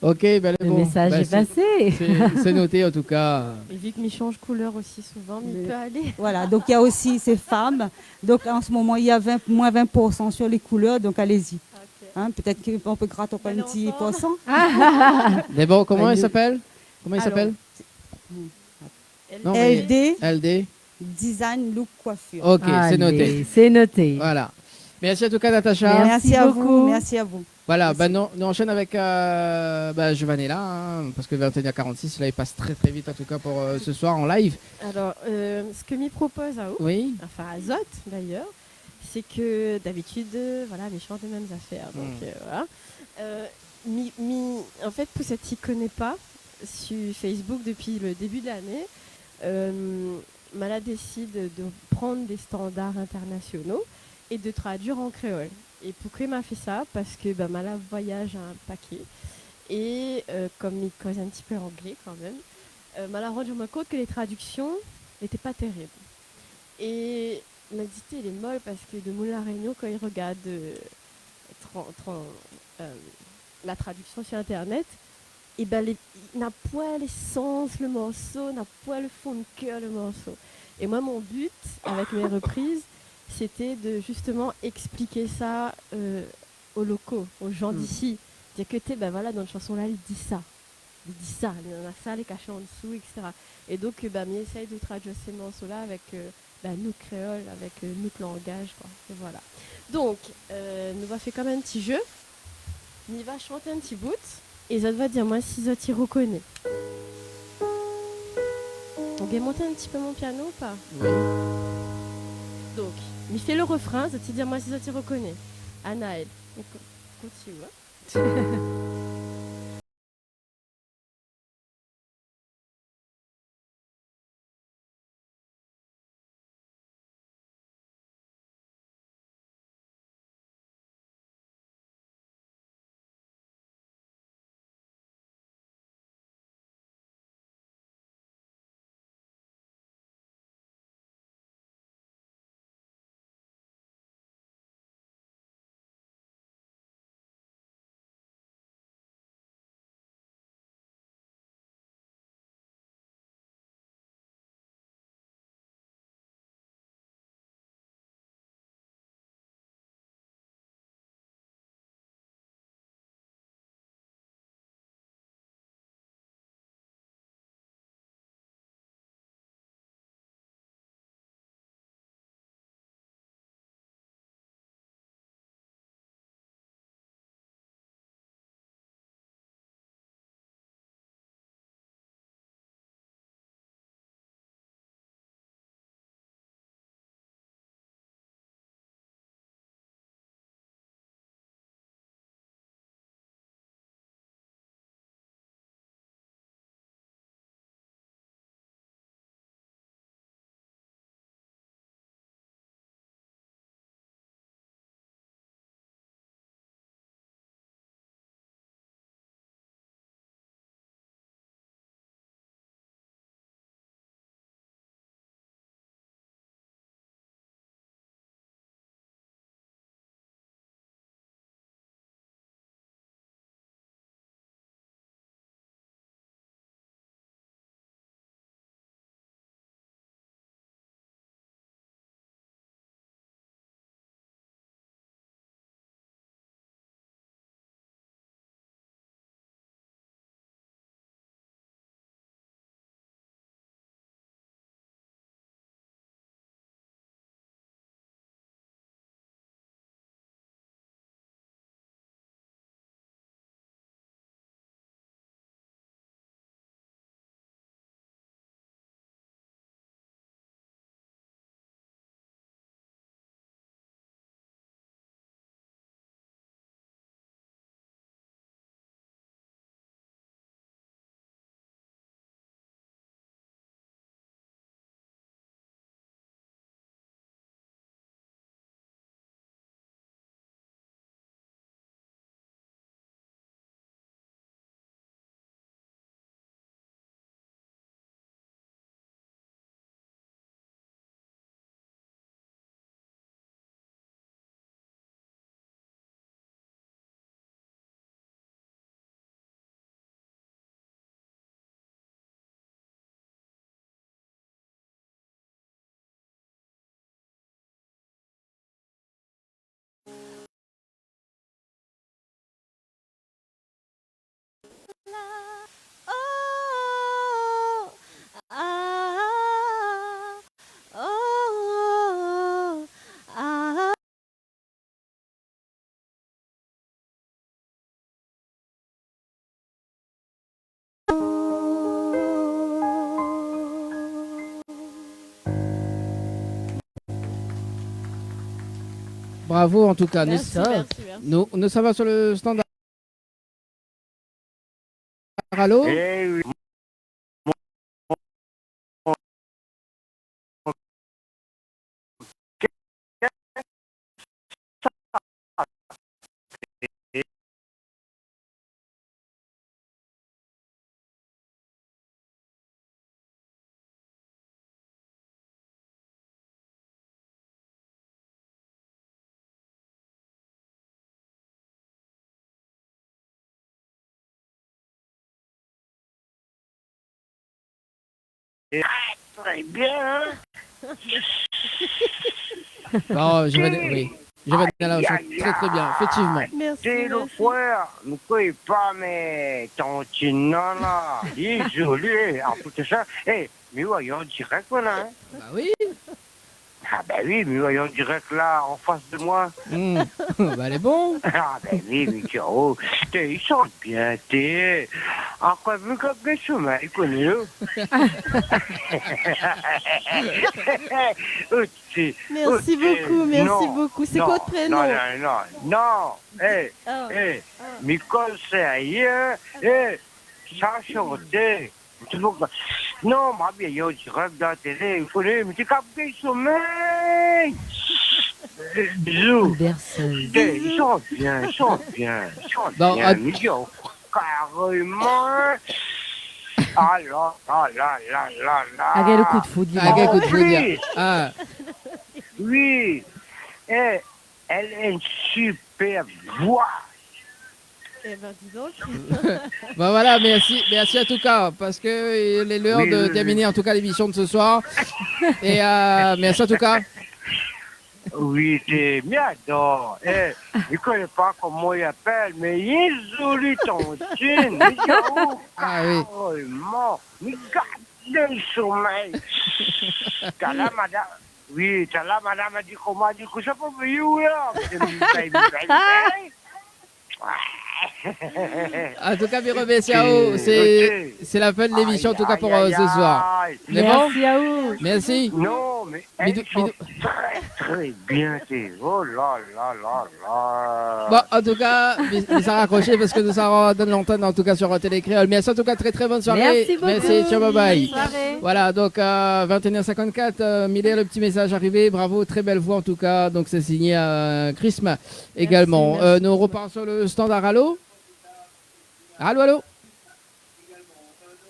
Speaker 1: Ok,
Speaker 2: Le message est passé.
Speaker 1: C'est noté en tout cas.
Speaker 3: Et vu qu'il change couleur aussi souvent, mais il peut aller.
Speaker 5: Voilà, donc il y a aussi ces femmes. Donc en ce moment, il y a moins 20% sur les couleurs, donc allez-y. Okay. Peut-être qu'on peut gratter un petit pourcent.
Speaker 1: Mais bon, comment elle s'appelle? Comment il s'appelle?
Speaker 5: LD. Design Look Coiffure.
Speaker 1: Ok, c'est noté.
Speaker 2: C'est noté.
Speaker 1: Voilà. Merci à tout cas, Natacha.
Speaker 5: Merci à vous. Merci à vous.
Speaker 1: Voilà, nous enchaîne avec Giovanni là, parce que 21h46, là, il passe très très vite en tout cas pour ce soir en live.
Speaker 3: Alors, ce que m'y propose à
Speaker 1: oui.
Speaker 3: Enfin à Zot d'ailleurs, c'est que d'habitude, voilà, les chantent les mêmes affaires. Donc voilà. En fait, pour ceux qui ne connaissent pas, sur Facebook depuis le début de l'année, Mala décide de prendre des standards internationaux et de traduire en créole. Et pourquoi il m'a fait ça? Parce que Mala voyage un paquet. Et comme il cause un petit peu anglais quand même, Mala rendu compte que les traductions n'étaient pas terribles. Et m'a dit il est molle parce que de Moulin Réunion, quand il regarde la traduction sur Internet, et il n'a pas l'essence le morceau, n'a pas le fond de cœur le morceau. Et moi, mon but avec mes reprises, c'était de justement expliquer ça aux locaux, aux gens d'ici. Dire que voilà, dans une chanson-là, il dit ça. Il dit ça, il y en a ça, les cachets en dessous, etc. Et donc, il essaye de traduire ces morceaux-là avec nous créoles, avec notre langage, quoi. Et voilà. Donc, nous va faire comme un petit jeu. Il va chanter un petit bout. Et ça va dire, moi, si ça t'y reconnaît. On va monter un petit peu mon piano ou pas?
Speaker 1: Oui.
Speaker 3: Donc, il fait le refrain, ça te dire, moi, si ça t'y reconnaît. Anaël. Continue.
Speaker 1: Bravo en tout cas.
Speaker 3: Merci,
Speaker 1: nous,
Speaker 3: merci.
Speaker 1: nous, ça va sur le standard. Allô?
Speaker 14: Eh oui. Très bien.
Speaker 1: Bon, je vais, oui. Je vais donner la chance. Très très bien, effectivement.
Speaker 14: C'est le frère, ne connais pas, mais ton non là. Isolé. En plus de ça, mais voyons direct, voilà.
Speaker 1: Bah oui.
Speaker 14: Ah ben oui, mais voyons direct là, en face de moi.
Speaker 1: Bah elle est bon.
Speaker 14: Ah ben oui, mais Caro, ils sont bien, t'es. Encore vu comme des chemins, ils connaissent.
Speaker 3: Merci beaucoup, merci beaucoup. C'est quoi le prénom?
Speaker 14: Non. Mes conseils, ça a chanté. Non, ma bien, il direct dans la télé, il faut les mettre comme des sommeils. Bisous. Ils sont bien.
Speaker 1: Non,
Speaker 14: Ils sont carrément. Ah là.
Speaker 2: Avec le coup de foudre.
Speaker 1: Avec le coup de foudre.
Speaker 14: Oui.
Speaker 1: Ah.
Speaker 14: Oui. Elle a une super voix.
Speaker 3: Eh ben, dis donc.
Speaker 1: Bah voilà, merci en tout cas, parce que il est l'heure de terminer en tout cas l'émission de ce soir. Et merci en tout cas.
Speaker 14: Oui, t'es bien d'or. Je ne connais pas comment il appelle, mais il est joli ton chien.
Speaker 1: Ah oui.
Speaker 14: Mais garde le sommeil. T'as là, madame. Oui, t'as là, madame a dit comment elle dit que ça peut payer où là?
Speaker 1: En tout cas, Birobe Siao, c'est la fin de l'émission en tout cas pour ce soir.
Speaker 2: Merci à vous.
Speaker 1: Merci.
Speaker 14: Non, mais elles sont très bien. Oh là.
Speaker 1: Bon, en tout cas, il s'est raccroché parce que nous ça donne l'antenne en tout cas sur Télé Créole. Merci en tout cas, très bonne soirée.
Speaker 2: Merci beaucoup.
Speaker 1: Merci, ciao, bye bye.
Speaker 2: Bonne soirée.
Speaker 1: Voilà, donc 21h54, Miller, le petit message arrivé. Bravo, très belle voix en tout cas. Donc c'est signé Chrisma également.
Speaker 3: Merci.
Speaker 1: Nous repartons sur le standard. Allô?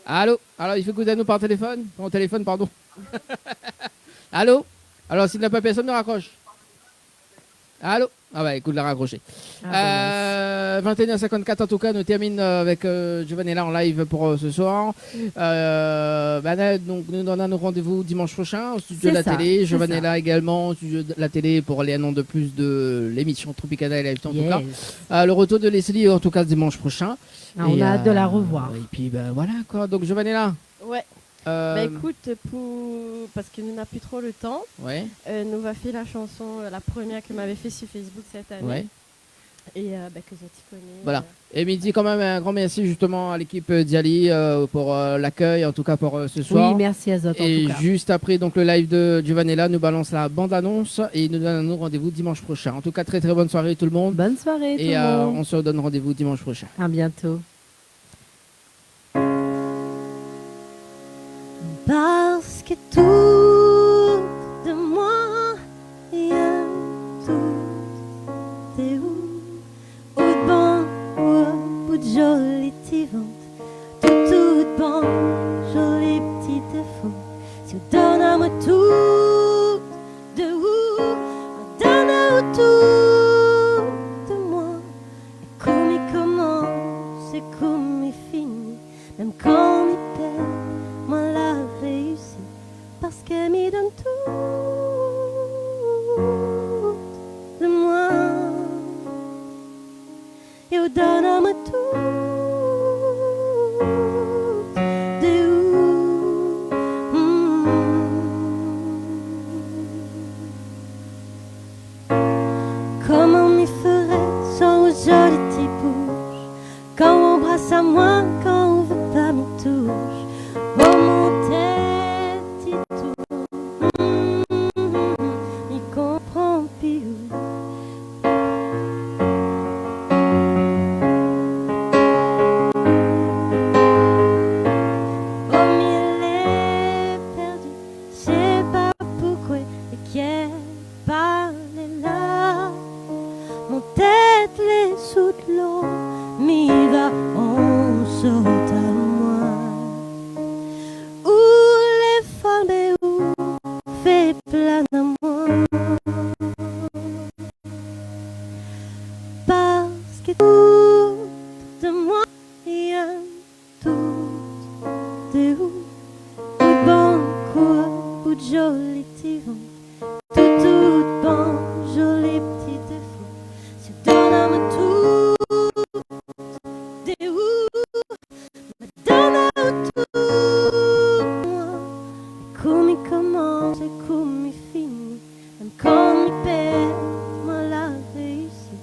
Speaker 1: Allô? Alors, il faut que vous nous par téléphone? Par téléphone, pardon. Allô? Alors, s'il n'y a pas personne, ne raccroche. Allô? Ah bah écoute, la raccroché. 21h54 en tout cas, nous termine avec Giovanella en live pour ce soir. Donc nous donnons rendez-vous dimanche prochain au studio de la télé. Giovanella également au studio de la télé pour les annonces de plus de l'émission Tropicana et Live en tout cas. Le retour de Leslie en tout cas dimanche prochain.
Speaker 2: On a hâte de la revoir.
Speaker 1: Et puis voilà quoi. Donc Giovanella.
Speaker 3: Ouais. Bah écoute, parce que nous n'a plus trop le temps, nous va faire la chanson, la première que m'avait fait sur Facebook cette année.
Speaker 1: Ouais.
Speaker 3: Et que je t'y connais.
Speaker 1: Voilà. Et midi quand même un grand merci justement à l'équipe Diali pour l'accueil en tout cas pour ce soir.
Speaker 2: Oui, merci à Zot.
Speaker 1: Et
Speaker 2: en tout cas.
Speaker 1: juste après donc le live de Giovanella, nous balance la bande annonce et nous donnons rendez-vous dimanche prochain. En tout cas très bonne soirée tout le monde.
Speaker 2: Bonne soirée tout
Speaker 1: et
Speaker 2: le monde.
Speaker 1: on se donne rendez-vous dimanche prochain.
Speaker 2: À bientôt.
Speaker 4: Parce que tout de moi vient tout de où de bon ou bout de jolie petite vente tout bon jolie petite fond si on donne à moi tout de où on donne à moi tout de moi et comme il commence et comme il finit même quand il perd moi la réussi parce qu'elle m'y donne tout de moi et on donne à moi tout de où comment m'y ferait sans aux jolies petits bouches quand on brasse à moi quand on veut pas m'y tout mira, on saute à moi. Où les femmes et où fait plein à moi. Parce que tout de moi, y a tout de où. Bon quoi, ou de joli petit vent. Tout bon, joli petit défaut. Se donne à moi tout de où. Me donne à tout moi. Et comme il commence et comme il finit. Même comme il perd, moi la réussi.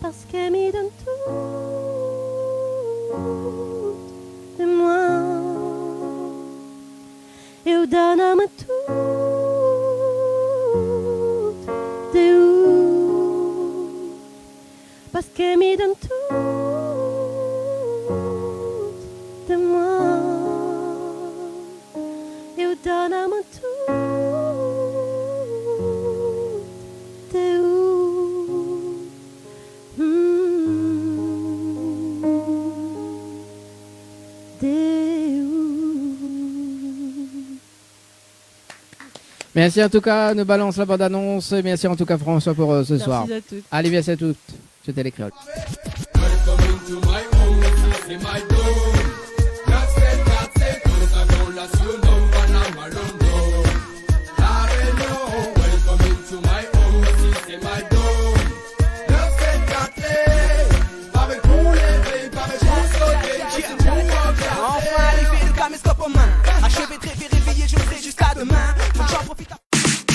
Speaker 4: Parce qu'elle me donne tout de moi. Eu donne-moi tout de où. Parce qu'elle me donne tout de moi. Eu donne-moi tout de où.
Speaker 1: Merci en tout cas, nous balance la bande-annonce. Merci en tout cas François pour ce soir.
Speaker 3: Merci à toutes.
Speaker 1: Allez, merci à toutes. C'était les créoles.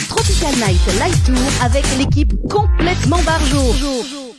Speaker 11: Tropical Night Live Tour avec l'équipe complètement barjo.